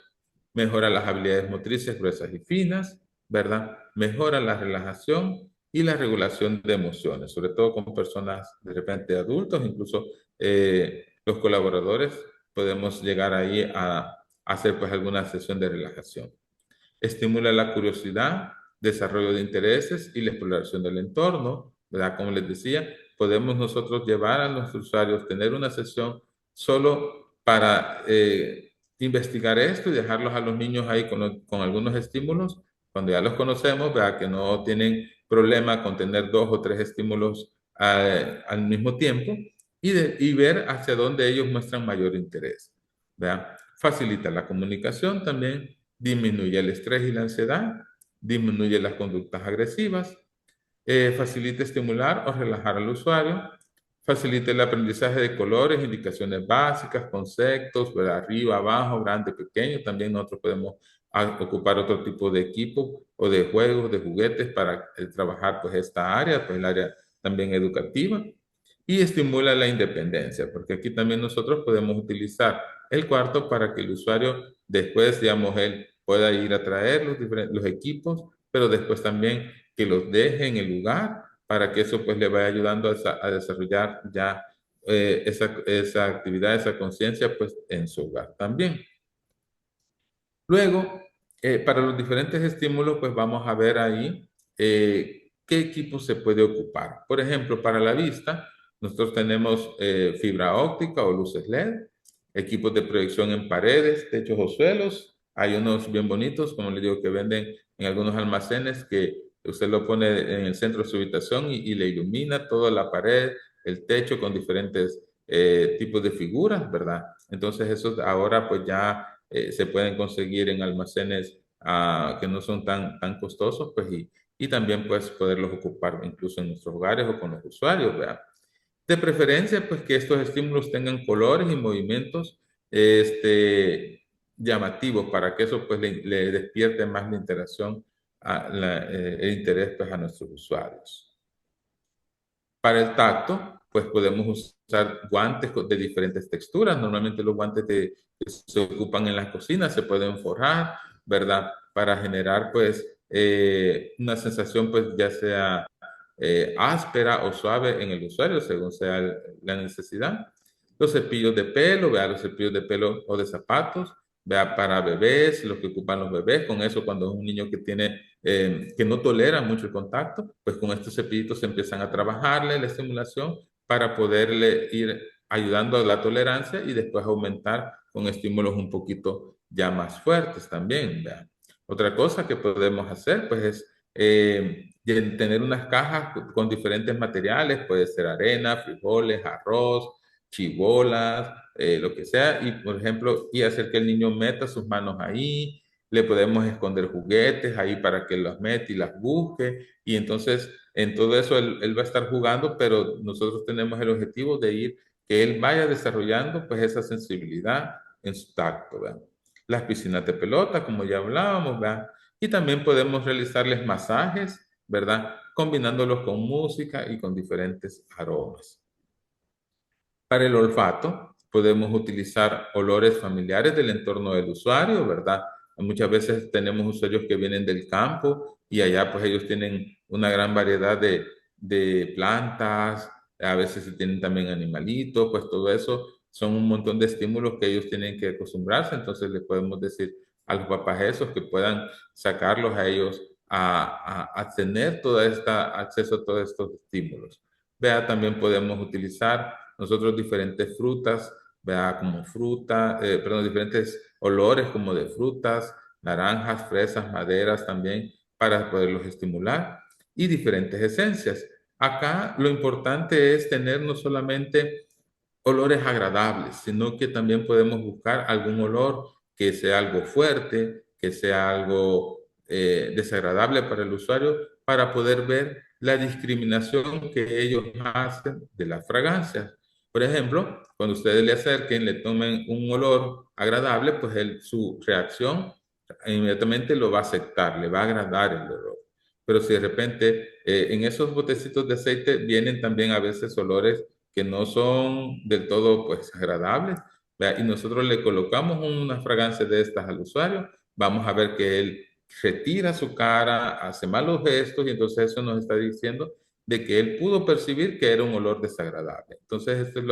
Mejora las habilidades motrices gruesas y finas, ¿verdad? Mejora la relajación y la regulación de emociones, sobre todo con personas de repente adultos, incluso los colaboradores podemos llegar ahí a hacer pues alguna sesión de relajación. Estimula la curiosidad, desarrollo de intereses y la exploración del entorno, ¿verdad? Como les decía, podemos nosotros llevar a los usuarios, tener una sesión solo para investigar esto y dejarlos a los niños ahí con algunos estímulos, cuando ya los conocemos, ¿verdad? Que no tienen problema con tener dos o tres estímulos al mismo tiempo y ver hacia dónde ellos muestran mayor interés, ¿verdad? Facilita la comunicación también, disminuye el estrés y la ansiedad, disminuye las conductas agresivas, facilita estimular o relajar al usuario, facilita el aprendizaje de colores, indicaciones básicas, conceptos, ¿verdad? Arriba, abajo, grande, pequeño. También nosotros podemos ocupar otro tipo de equipo o de juegos, de juguetes para trabajar pues esta área, pues el área también educativa. Y estimula la independencia, porque aquí también nosotros podemos utilizar el cuarto para que el usuario después, digamos, él pueda ir a traer los equipos, pero después también que los deje en el lugar para que eso pues le vaya ayudando a desarrollar ya esa actividad, esa conciencia pues en su hogar también. Luego, para los diferentes estímulos pues vamos a ver ahí qué equipo se puede ocupar. Por ejemplo, para la vista, nosotros tenemos fibra óptica o luces LED, equipos de proyección en paredes, techos o suelos. Hay unos bien bonitos, como les digo, que venden en algunos almacenes que usted lo pone en el centro de su habitación y le ilumina toda la pared, el techo con diferentes tipos de figuras, ¿verdad? Entonces esos ahora pues ya se pueden conseguir en almacenes que no son tan costosos, pues y también pues poderlos ocupar incluso en nuestros hogares o con los usuarios, ¿verdad? De preferencia, pues que estos estímulos tengan colores y movimientos llamativos para que eso pues le despierte más la interacción, el interés pues a nuestros usuarios. Para el tacto, pues podemos usar guantes de diferentes texturas. Normalmente los guantes que se ocupan en las cocinas se pueden forjar, ¿verdad? Para generar pues una sensación pues ya sea áspera o suave en el usuario, según sea la necesidad. Los cepillos de pelo, vea, los cepillos de pelo o de zapatos, vea, para bebés, los que ocupan los bebés, con eso cuando es un niño que tiene, que no tolera mucho el contacto, pues con estos cepillitos se empiezan a trabajarle la estimulación para poderle ir ayudando a la tolerancia y después aumentar con estímulos un poquito ya más fuertes también, vea. Otra cosa que podemos hacer, pues es tener unas cajas con diferentes materiales, puede ser arena, frijoles, arroz, chibolas, lo que sea, y por ejemplo, y hacer que el niño meta sus manos ahí, le podemos esconder juguetes ahí para que los meta y las busque, y entonces en todo eso él va a estar jugando, pero nosotros tenemos el objetivo de ir, que él vaya desarrollando pues esa sensibilidad en su tacto, ¿verdad? Las piscinas de pelota, como ya hablábamos, ¿verdad? Y también podemos realizarles masajes, ¿verdad? Combinándolos con música y con diferentes aromas. Para el olfato, podemos utilizar olores familiares del entorno del usuario, ¿verdad? Muchas veces tenemos usuarios que vienen del campo y allá pues ellos tienen una gran variedad de plantas, a veces tienen también animalitos, pues todo eso son un montón de estímulos que ellos tienen que acostumbrarse, entonces les podemos decir a los papás esos que puedan sacarlos a ellos a tener toda esta acceso a todos estos estímulos. Vea, también podemos utilizar nosotros diferentes frutas, vea, como fruta, perdón, diferentes olores como de frutas, naranjas, fresas, maderas también para poderlos estimular y diferentes esencias. Acá lo importante es tener no solamente olores agradables, sino que también podemos buscar algún olor que sea algo fuerte, que sea algo desagradable para el usuario, para poder ver la discriminación que ellos hacen de las fragancias. Por ejemplo, cuando ustedes le acerquen, le tomen un olor agradable, pues su reacción inmediatamente lo va a aceptar, le va a agradar el olor. Pero si de repente en esos botecitos de aceite vienen también a veces olores que no son del todo pues agradables, ¿verdad? Y nosotros le colocamos una fragancia de estas al usuario, vamos a ver que él retira su cara, hace malos gestos y entonces eso nos está diciendo de que él pudo percibir que era un olor desagradable. Entonces esto es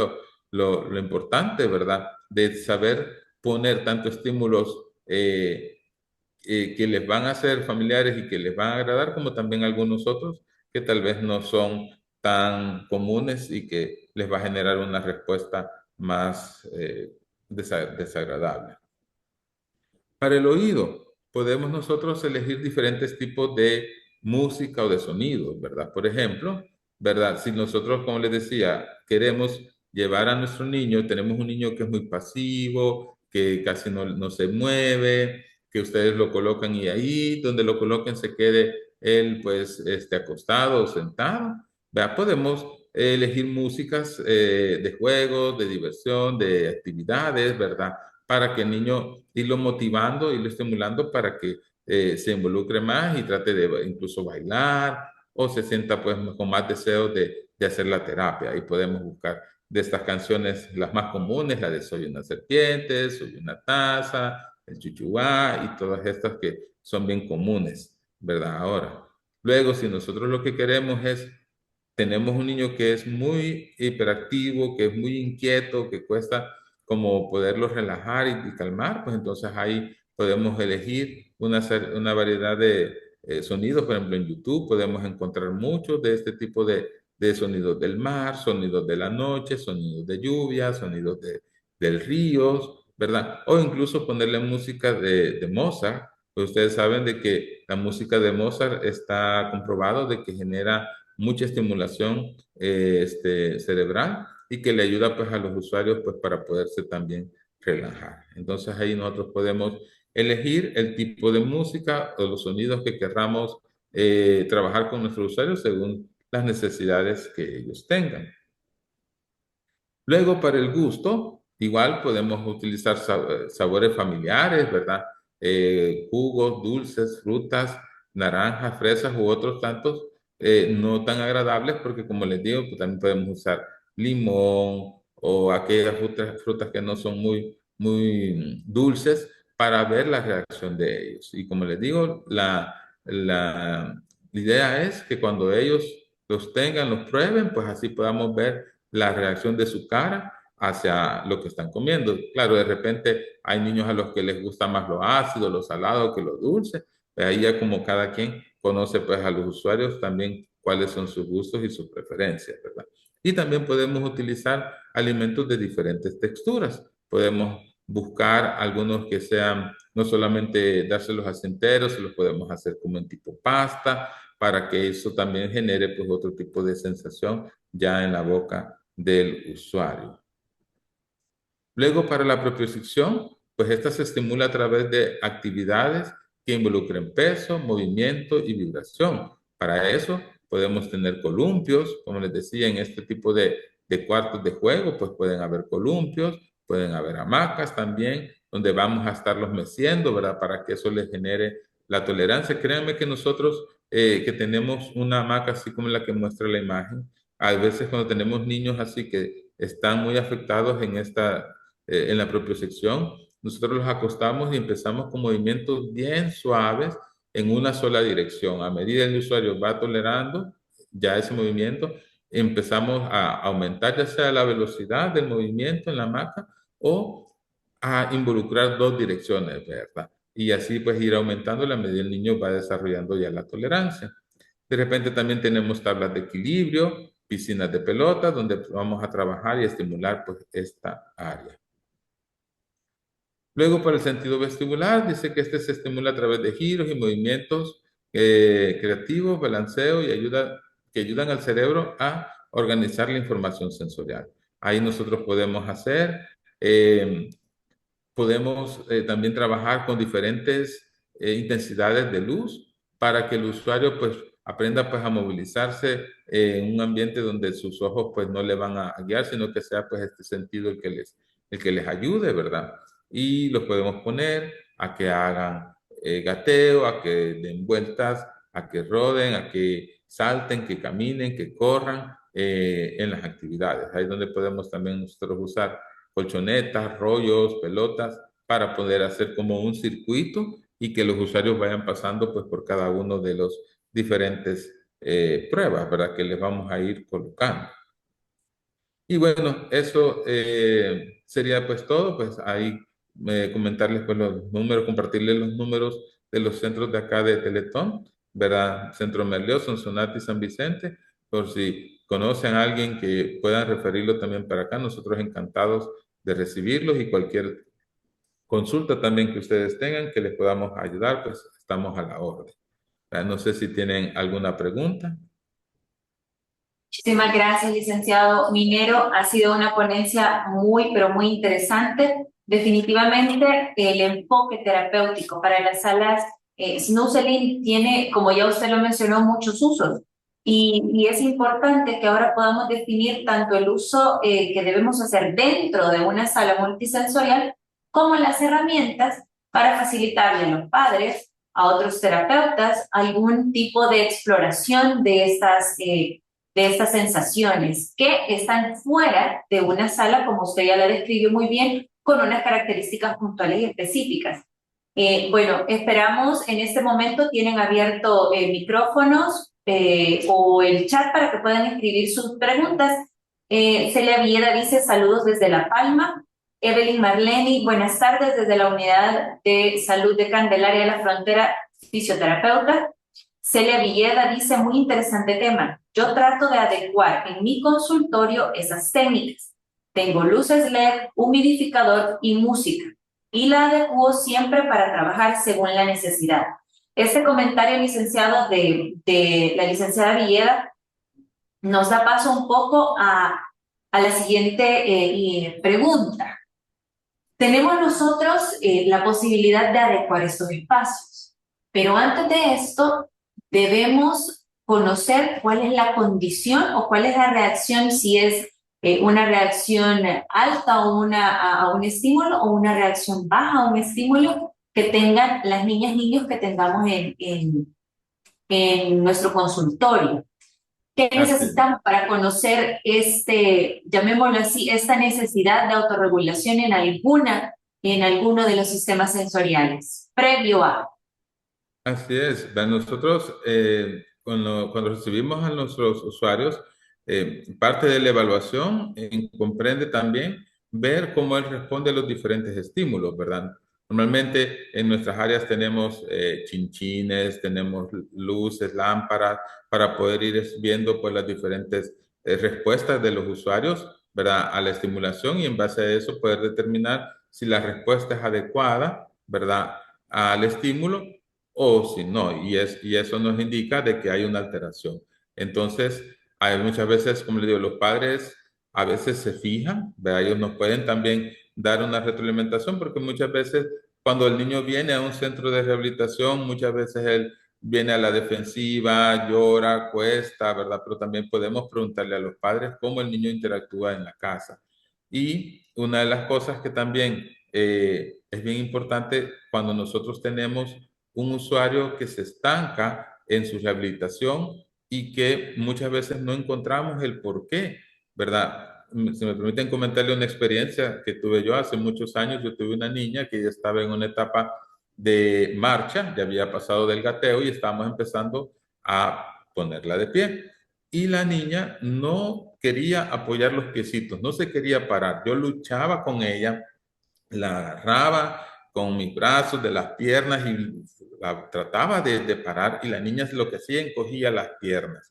lo importante, ¿verdad? De saber poner tanto estímulos que les van a ser familiares y que les van a agradar, como también algunos otros que tal vez no son tan comunes y que les va a generar una respuesta más desagradable. Para el oído, podemos nosotros elegir diferentes tipos de música o de sonidos, ¿verdad? Por ejemplo, ¿verdad? Si nosotros, como les decía, queremos llevar a nuestro niño, tenemos un niño que es muy pasivo, que casi no se mueve, que ustedes lo colocan y ahí donde lo coloquen se quede él pues acostado o sentado, ¿verdad? Podemos elegir músicas de juegos, de diversión, de actividades, ¿verdad? Para que el niño irlo motivando, irlo estimulando para que se involucre más y trate de incluso bailar o se sienta pues con más deseo de hacer la terapia. Y podemos buscar de estas canciones las más comunes, la de Soy una serpiente, Soy una taza, el chuchuá y todas estas que son bien comunes, ¿verdad? Ahora, luego si nosotros lo que queremos es tenemos un niño que es muy hiperactivo, que es muy inquieto, que cuesta como poderlo relajar y calmar, pues entonces ahí podemos elegir una variedad de sonidos. Por ejemplo, en YouTube podemos encontrar muchos de este tipo de sonidos del mar, sonidos de la noche, sonidos de lluvia, sonidos del río, ¿verdad? O incluso ponerle música de Mozart. Pues ustedes saben de que la música de Mozart está comprobado de que genera mucha estimulación cerebral y que le ayuda pues a los usuarios pues para poderse también relajar. Entonces ahí nosotros podemos elegir el tipo de música o los sonidos que querramos trabajar con nuestros usuarios según las necesidades que ellos tengan. Luego, para el gusto, igual podemos utilizar sabores familiares, ¿verdad? Jugos, dulces, frutas, naranjas, fresas u otros tantos no tan agradables porque, como les digo, pues también podemos usar limón o aquellas frutas que no son muy dulces para ver la reacción de ellos. Y como les digo, la idea es que cuando ellos los tengan, los prueben, pues así podamos ver la reacción de su cara hacia lo que están comiendo. Claro, de repente hay niños a los que les gusta más lo ácido, lo salado que lo dulce. Ahí ya como cada quien conoce pues a los usuarios también cuáles son sus gustos y sus preferencias, ¿verdad? Y también podemos utilizar alimentos de diferentes texturas. Podemos buscar algunos que sean no solamente dárselos a enteros, se los podemos hacer como en tipo pasta, para que eso también genere pues otro tipo de sensación ya en la boca del usuario. Luego, para la propiocepción, pues esta se estimula a través de actividades que involucren peso, movimiento y vibración. Para eso podemos tener columpios, como les decía, en este tipo de cuartos de juego, pues pueden haber columpios, pueden haber hamacas también, donde vamos a estarlos meciendo, ¿verdad? Para que eso les genere la tolerancia. Créanme que nosotros que tenemos una hamaca así como la que muestra la imagen, a veces cuando tenemos niños así que están muy afectados en la propiocepción, nosotros los acostamos y empezamos con movimientos bien suaves en una sola dirección. A medida que el usuario va tolerando ya ese movimiento, empezamos a aumentar ya sea la velocidad del movimiento en la hamaca o a involucrar dos direcciones, ¿verdad? Y así pues ir aumentando a medida que el niño va desarrollando ya la tolerancia. De repente también tenemos tablas de equilibrio, piscinas de pelota, donde vamos a trabajar y estimular pues esta área. Luego, para el sentido vestibular, dice que este se estimula a través de giros y movimientos creativos, balanceo y que ayudan al cerebro a organizar la información sensorial. Ahí nosotros podemos eh, también trabajar con diferentes intensidades de luz para que el usuario pues aprenda pues a movilizarse en un ambiente donde sus ojos pues no le van a guiar, sino que sea pues este sentido el que les ayude, ¿verdad? Y los podemos poner a que hagan gateo, a que den vueltas, a que roden, a que salten, que caminen, que corran en las actividades. Ahí es donde podemos también nosotros usar colchonetas, rollos, pelotas, para poder hacer como un circuito y que los usuarios vayan pasando pues por cada uno de los diferentes pruebas, ¿verdad? Que les vamos a ir colocando. Y bueno, eso sería pues todo, pues ahí comentarles pues los números, compartirles los números de los centros de acá de Teletón, ¿verdad? Centro Merlió, Sonsonate y San Vicente, por si conocen a alguien que puedan referirlo también para acá, nosotros encantados de recibirlos y cualquier consulta también que ustedes tengan que les podamos ayudar, pues estamos a la orden. No sé si tienen alguna pregunta. Muchísimas gracias, licenciado Minero. Ha sido una ponencia muy, pero muy interesante. Definitivamente el enfoque terapéutico para las salas Snoozeling tiene, como ya usted lo mencionó, muchos usos. Y es importante que ahora podamos definir tanto el uso que debemos hacer dentro de una sala multisensorial como las herramientas para facilitarle a los padres, a otros terapeutas, algún tipo de exploración de estas sensaciones que están fuera de una sala, como usted ya la describió muy bien, con unas características puntuales y específicas. Bueno, esperamos en este momento tienen abierto micrófonos o el chat para que puedan escribir sus preguntas. Celia Villeda dice saludos desde La Palma. Evelyn Marleni, buenas tardes desde la Unidad de Salud de Candelaria de la Frontera, fisioterapeuta. Celia Villeda dice muy interesante tema. Yo trato de adecuar en mi consultorio esas técnicas. Tengo luces LED, humidificador y música y la adecuo siempre para trabajar según la necesidad. Este comentario, licenciado, de la licenciada Villeda, nos da paso un poco a la siguiente pregunta. Tenemos nosotros la posibilidad de adecuar estos espacios, pero antes de esto debemos conocer cuál es la condición o cuál es la reacción, si es una reacción alta a un estímulo o una reacción baja a un estímulo que tengan las niñas y niños que tengamos en nuestro consultorio. ¿Qué Así es. necesitamos para conocer llamémoslo así, esta necesidad de autorregulación en alguno de los sistemas sensoriales, previo a? Así es. Nosotros, cuando recibimos a nuestros usuarios, parte de la evaluación comprende también ver cómo él responde a los diferentes estímulos, ¿verdad? Normalmente en nuestras áreas tenemos chinchines, tenemos luces, lámparas, para poder ir viendo pues, las diferentes respuestas de los usuarios, ¿verdad? A la estimulación y en base a eso poder determinar si la respuesta es adecuada, ¿verdad? Al estímulo o si no, y eso nos indica de que hay una alteración. Entonces, hay muchas veces, como les digo, los padres a veces se fijan, ¿verdad? Ellos nos pueden también dar una retroalimentación porque muchas veces cuando el niño viene a un centro de rehabilitación, muchas veces él viene a la defensiva, llora, cuesta, ¿verdad? Pero también podemos preguntarle a los padres cómo el niño interactúa en la casa. Y una de las cosas que también es bien importante cuando nosotros tenemos un usuario que se estanca en su rehabilitación y que muchas veces no encontramos el por qué, ¿verdad? Si me permiten comentarle una experiencia que tuve yo hace muchos años, yo tuve una niña que ya estaba en una etapa de marcha, ya había pasado del gateo y estábamos empezando a ponerla de pie. Y la niña no quería apoyar los piecitos, no se quería parar. Yo luchaba con ella, la agarraba con mis brazos de las piernas y la trataba de parar y la niña lo que hacía encogía las piernas.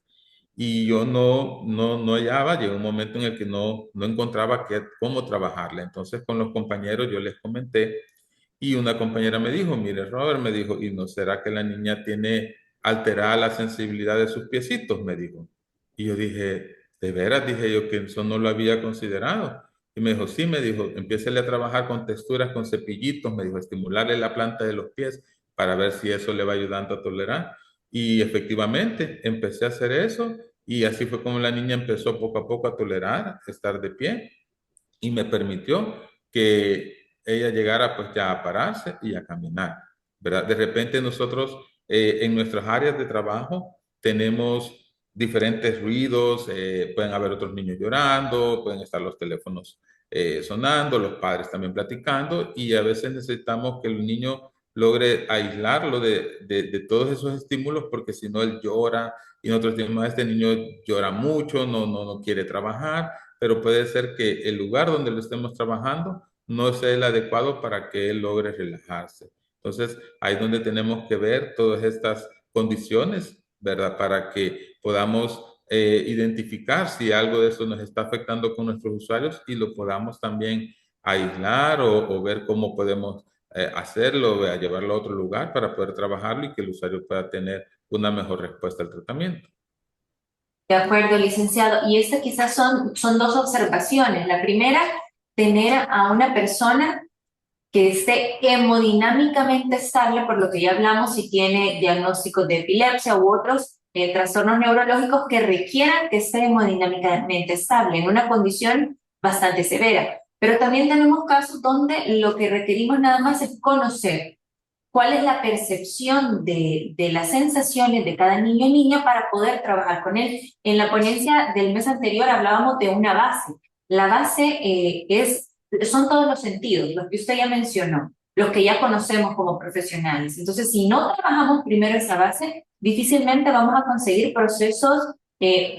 Y yo no hallaba, llegó un momento en el que no encontraba cómo trabajarla. Entonces con los compañeros yo les comenté y una compañera me dijo, mire Robert, me dijo, ¿y no será que la niña tiene alterada la sensibilidad de sus piecitos? Me dijo. Y yo dije, de veras, dije yo que eso no lo había considerado. Y me dijo, sí, me dijo, empiécele a trabajar con texturas, con cepillitos, me dijo, estimularle la planta de los pies para ver si eso le va ayudando a tolerar. Y efectivamente, empecé a hacer eso y así fue como la niña empezó poco a poco a tolerar estar de pie y me permitió que ella llegara pues ya a pararse y a caminar, ¿verdad? De repente nosotros en nuestras áreas de trabajo tenemos diferentes ruidos, pueden haber otros niños llorando, pueden estar los teléfonos sonando, los padres también platicando y a veces necesitamos que el niño logre aislarlo de todos esos estímulos porque si no él llora y nosotros decimos, este niño llora mucho, no quiere trabajar, pero puede ser que el lugar donde lo estemos trabajando no sea el adecuado para que él logre relajarse. Entonces, ahí es donde tenemos que ver todas estas condiciones, ¿verdad? Para que podamos identificar si algo de eso nos está afectando con nuestros usuarios y lo podamos también aislar o ver cómo podemos hacerlo, llevarlo a otro lugar para poder trabajarlo y que el usuario pueda tener una mejor respuesta al tratamiento. De acuerdo, licenciado. Y estas quizás son dos observaciones. La primera, tener a una persona que esté hemodinámicamente estable, por lo que ya hablamos, si tiene diagnósticos de epilepsia u otros trastornos neurológicos que requieran que esté hemodinámicamente estable, en una condición bastante severa. Pero también tenemos casos donde lo que requerimos nada más es conocer cuál es la percepción de las sensaciones de cada niño y niña para poder trabajar con él. En la ponencia del mes anterior hablábamos de una base. La base son todos los sentidos, los que usted ya mencionó, los que ya conocemos como profesionales. Entonces, si no trabajamos primero esa base, difícilmente vamos a conseguir procesos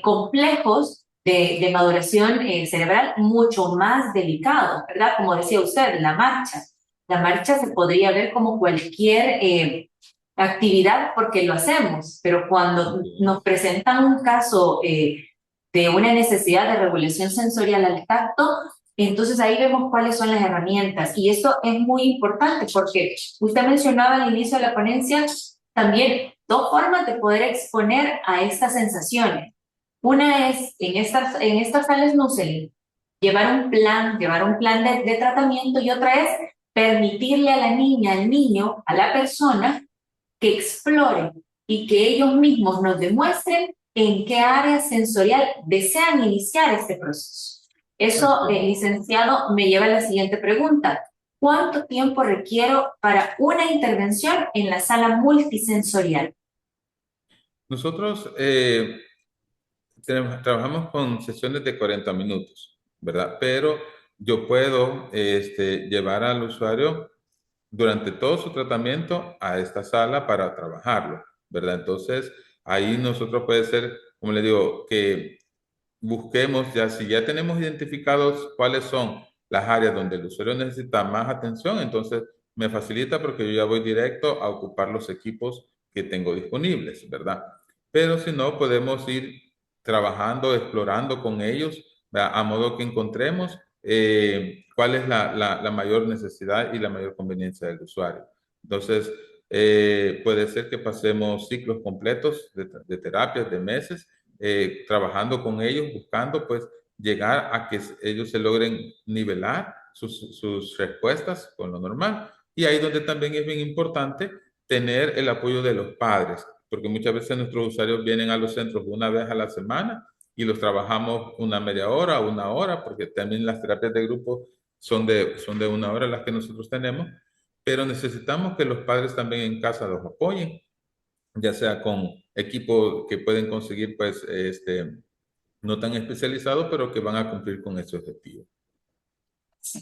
complejos de maduración cerebral mucho más delicados, ¿verdad? Como decía usted, la marcha. La marcha se podría ver como cualquier actividad porque lo hacemos, pero cuando nos presentan un caso de una necesidad de regulación sensorial al tacto, entonces ahí vemos cuáles son las herramientas. Y esto es muy importante porque usted mencionaba al inicio de la ponencia también dos formas de poder exponer a estas sensaciones. Una es en estas sales Nussel, llevar un plan de tratamiento, y otra es permitirle a la niña, al niño, a la persona que exploren y que ellos mismos nos demuestren en qué área sensorial desean iniciar este proceso. Eso, licenciado, me lleva a la siguiente pregunta. ¿Cuánto tiempo requiero para una intervención en la sala multisensorial? Nosotros trabajamos con sesiones de 40 minutos, ¿verdad? Pero yo puedo llevar al usuario durante todo su tratamiento a esta sala para trabajarlo, ¿verdad? Entonces, ahí nosotros puede ser, como le digo, que busquemos ya, si ya tenemos identificados cuáles son las áreas donde el usuario necesita más atención, entonces me facilita porque yo ya voy directo a ocupar los equipos que tengo disponibles, ¿verdad? Pero si no, podemos ir trabajando, explorando con ellos, ¿verdad? A modo que encontremos cuál es la mayor necesidad y la mayor conveniencia del usuario. Entonces, puede ser que pasemos ciclos completos de terapias, de meses, trabajando con ellos, buscando pues llegar a que ellos se logren nivelar sus respuestas con lo normal. Y ahí donde también es bien importante tener el apoyo de los padres, porque muchas veces nuestros usuarios vienen a los centros una vez a la semana y los trabajamos una media hora, una hora, porque también las terapias de grupo son de una hora las que nosotros tenemos, pero necesitamos que los padres también en casa los apoyen, ya sea con equipo que pueden conseguir, pues, no tan especializado, pero que van a cumplir con ese objetivo.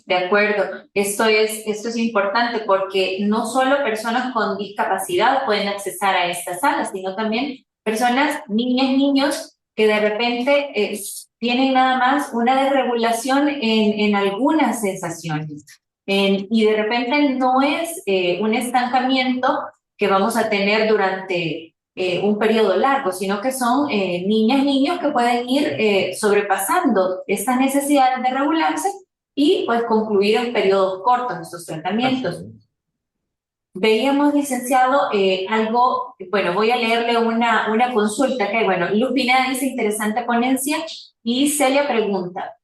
De acuerdo, esto es importante porque no solo personas con discapacidad pueden accesar a estas salas, sino también personas, niñas, niños, que de repente tienen nada más una desregulación en algunas sensaciones. Y de repente no es un estancamiento que vamos a tener durante un periodo largo, sino que son niñas, niños que pueden ir sobrepasando estas necesidades de regularse y pues concluir en periodos cortos estos tratamientos. Veíamos, licenciado, algo, bueno, voy a leerle una consulta que, bueno, Luz Pineda dice interesante ponencia y Celia pregunta,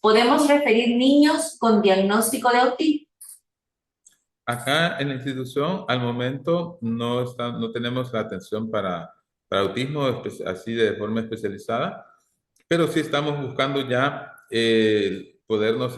¿podemos referir niños con diagnóstico de autismo? Acá en la institución, al momento, no tenemos la atención para autismo así de forma especializada, pero sí estamos buscando ya podernos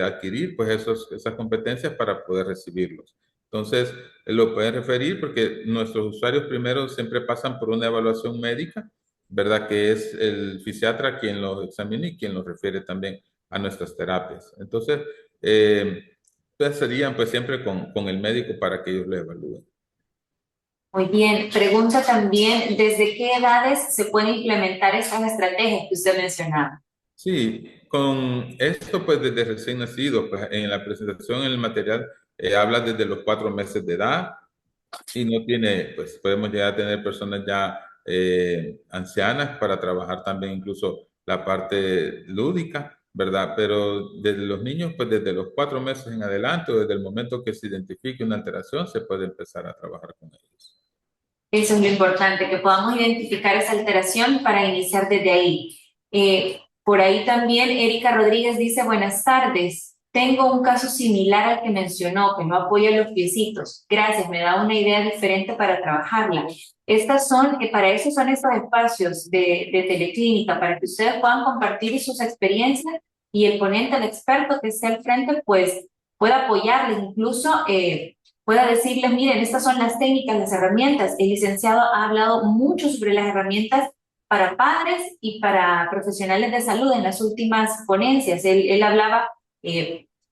adquirir pues esas competencias para poder recibirlos. Entonces, lo pueden referir porque nuestros usuarios primero siempre pasan por una evaluación médica, ¿verdad? Que es el fisiatra quien los examina y quien los refiere también a nuestras terapias. Entonces, pues serían pues siempre con el médico para que ellos lo evalúen. Muy bien, pregunta también, ¿desde qué edades se pueden implementar estas estrategias que usted mencionaba? Sí, con esto pues desde recién nacido, pues en la presentación en el material habla desde los 4 meses de edad y no tiene, pues podemos llegar a tener personas ya ancianas para trabajar también incluso la parte lúdica, ¿verdad? Pero desde los niños, pues desde los 4 meses en adelante o desde el momento que se identifique una alteración, se puede empezar a trabajar con ellos. Eso es lo importante, que podamos identificar esa alteración para iniciar desde ahí. Por ahí también Erika Rodríguez dice, buenas tardes. tengo un caso similar al que mencionó, que no apoya los piecitos. Gracias, me da una idea diferente para trabajarla. Estas son, para eso son estos espacios de teleclínica, para que ustedes puedan compartir sus experiencias y el ponente, el experto que esté al frente, pues pueda apoyarles, incluso pueda decirles, miren, estas son las técnicas, las herramientas. El licenciado ha hablado mucho sobre las herramientas para padres y para profesionales de salud en las últimas ponencias. Él hablaba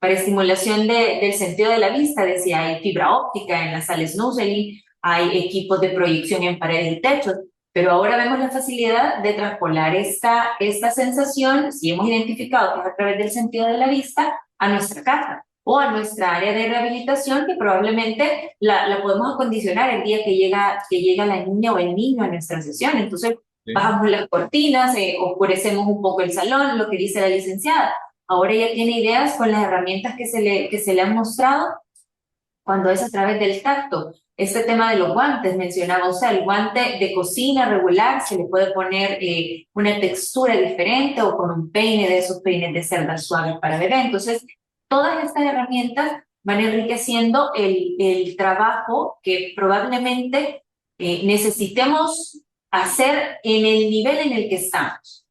para estimulación del sentido de la vista, decía, hay fibra óptica en las sales Nussely, hay equipos de proyección en paredes y techos, pero ahora vemos la facilidad de traspolar esta sensación, si hemos identificado que es a través del sentido de la vista, a nuestra casa o a nuestra área de rehabilitación, que probablemente la podemos acondicionar el día que llega la niña o el niño a nuestra sesión. Entonces, ¿sí? bajamos las cortinas, oscurecemos un poco el salón, lo que dice la licenciada. Ahora ella tiene ideas con las herramientas que se le han mostrado cuando es a través del tacto. Este tema de los guantes, mencionaba usted, el guante de cocina regular, se le puede poner una textura diferente o con un peine de esos peines de cerdas suaves para bebé. Entonces, todas estas herramientas van enriqueciendo el trabajo que probablemente necesitemos hacer en el nivel en el que estamos.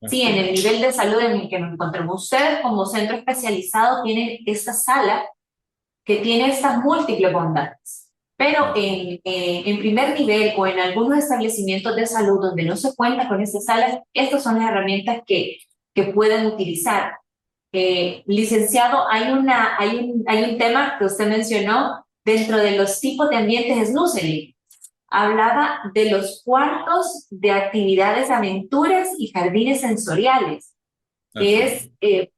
Sí, Así en es. el nivel de salud en el que nos encontramos. Ustedes como centro especializado tienen esta sala que tiene estas múltiples bondades. Pero Así es. en primer nivel o en algunos establecimientos de salud donde no se cuenta con estas salas, estas son las herramientas que pueden utilizar. Licenciado, hay un tema que usted mencionó dentro de los tipos de ambientes Snusely. Hablaba de los cuartos de actividades, aventuras y jardines sensoriales, que Así es. es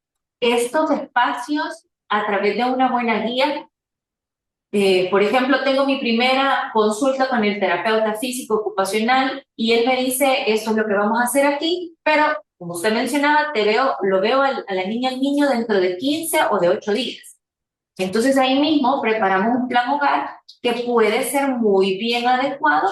estos espacios a través de una buena guía. Por ejemplo, tengo mi primera consulta con el terapeuta físico ocupacional y él me dice, esto es lo que vamos a hacer aquí, pero como usted mencionaba, lo veo a la niña, al niño dentro de 15 o de 8 días. Entonces ahí mismo preparamos un plan hogar que puede ser muy bien adecuado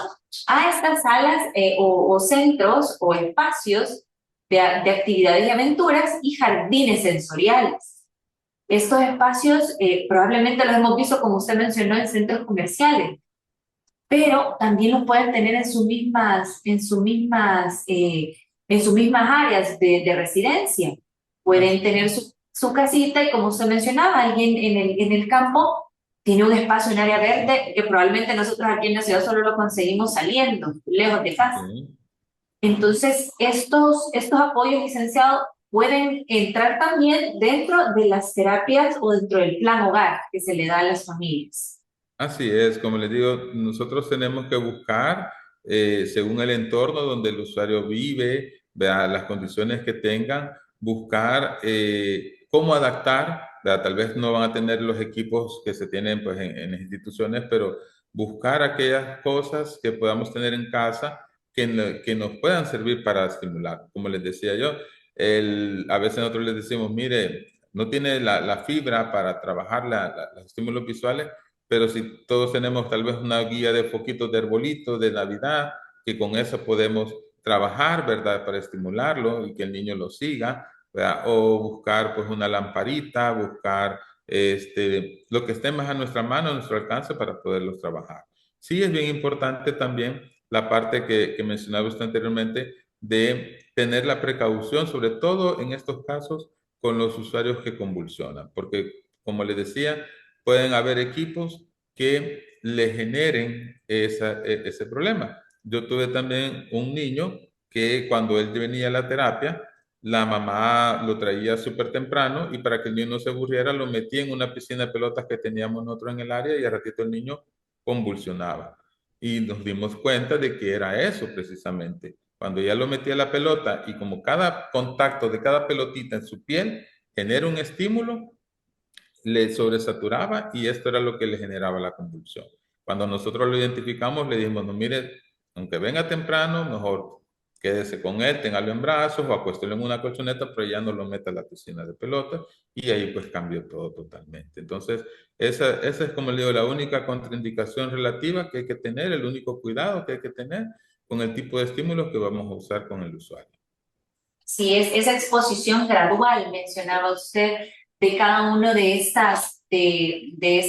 a estas salas o centros o espacios de actividades y aventuras y jardines sensoriales. Estos espacios probablemente los hemos visto, como usted mencionó, en centros comerciales, pero también los pueden tener en sus mismas áreas de residencia. Pueden Así tener su casita y como usted mencionaba, alguien en el campo tiene un espacio, un área verde que probablemente nosotros aquí en la ciudad solo lo conseguimos saliendo, lejos de casa. es. Entonces, estos apoyos licenciados pueden entrar también dentro de las terapias o dentro del plan hogar que se le da a las familias. Así es, como les digo, nosotros tenemos que buscar, según el entorno donde el usuario vive, vea, las condiciones que tengan, buscar cómo adaptar, vea, tal vez no van a tener los equipos que se tienen pues, en las instituciones, pero buscar aquellas cosas que podamos tener en casa que nos puedan servir para estimular. Como les decía yo, a veces nosotros les decimos, mire, no tiene la fibra para trabajar los estímulos visuales, pero si todos tenemos tal vez una guía de foquitos de arbolitos de Navidad, que con eso podemos trabajar, ¿verdad? Para estimularlo y que el niño lo siga, ¿verdad? O buscar pues una lamparita, buscar lo que esté más a nuestra mano, a nuestro alcance para poderlos trabajar. Sí es bien importante también la parte que mencionaba usted anteriormente de tener la precaución, sobre todo en estos casos con los usuarios que convulsionan, porque como les decía, pueden haber equipos que le generen ese problema. Yo tuve también un niño que cuando él venía a la terapia, la mamá lo traía súper temprano y para que el niño no se aburriera, lo metía en una piscina de pelotas que teníamos nosotros en el área y al ratito el niño convulsionaba. Y nos dimos cuenta de que era eso precisamente. Cuando ya lo metía la pelota y como cada contacto de cada pelotita en su piel genera un estímulo, le sobresaturaba y esto era lo que le generaba la convulsión. Cuando nosotros lo identificamos, le dijimos, no, mire, aunque venga temprano, mejor quédese con él, téngalo en brazos o acuéstelo en una colchoneta, pero ya no lo meta a la piscina de pelota y ahí pues cambió todo totalmente. Entonces, esa es como le digo, la única contraindicación relativa que hay que tener, el único cuidado que hay que tener con el tipo de estímulos que vamos a usar con el usuario. Si es esa exposición gradual, mencionaba usted, de cada uno de esta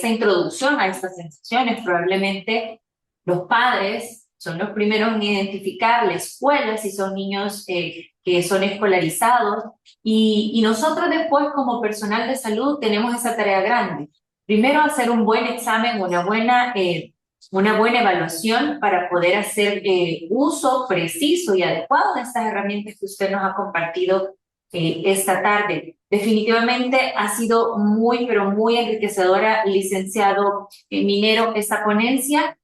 introducción a estas sensaciones. Probablemente los padres son los primeros en identificar la escuela, si son niños que son escolarizados, y nosotros después como personal de salud tenemos esa tarea grande. Primero hacer un buen examen, una buena evaluación para poder hacer uso preciso y adecuado de estas herramientas que usted nos ha compartido esta tarde. Definitivamente ha sido muy, pero muy enriquecedora, licenciado Minero, esta ponencia.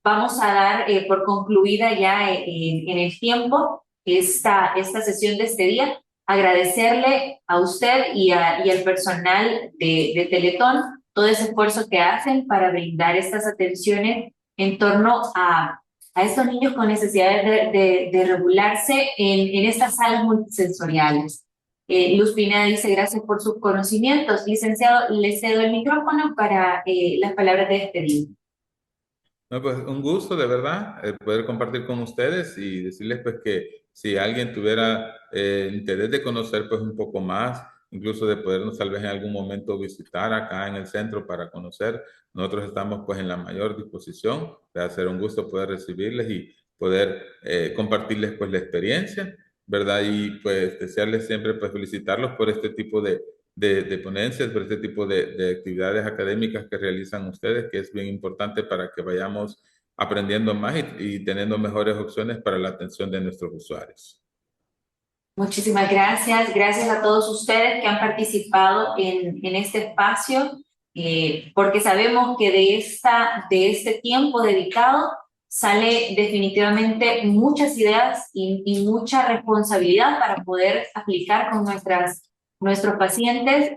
Vamos a dar por concluida ya en el tiempo esta sesión de este día. Agradecerle a usted y al personal de Teletón todo ese esfuerzo que hacen para brindar estas atenciones en torno a estos niños con necesidades de regularse en estas salas multisensoriales. Luz Pineda dice gracias por sus conocimientos. Licenciado, le cedo el micrófono para las palabras de despedida. No, pues un gusto de verdad poder compartir con ustedes y decirles pues que si alguien tuviera interés de conocer pues un poco más, incluso de podernos tal vez en algún momento visitar acá en el centro para conocer, nosotros estamos pues en la mayor disposición. Va a ser un gusto poder recibirles y poder compartirles pues la experiencia, ¿verdad? Y pues desearles siempre pues felicitarlos por este tipo de ponencias, por este tipo de actividades académicas que realizan ustedes, que es bien importante para que vayamos aprendiendo más y teniendo mejores opciones para la atención de nuestros usuarios. Muchísimas gracias. Gracias a todos ustedes que han participado en este espacio, porque sabemos que de este tiempo dedicado sale definitivamente muchas ideas y mucha responsabilidad para poder aplicar con nuestros pacientes.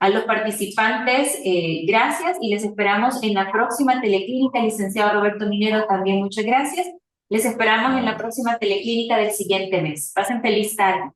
A los participantes, gracias y les esperamos en la próxima teleclínica. Licenciado Roberto Minero, también muchas gracias. Les esperamos en la próxima teleclínica del siguiente mes. Pasen feliz tarde.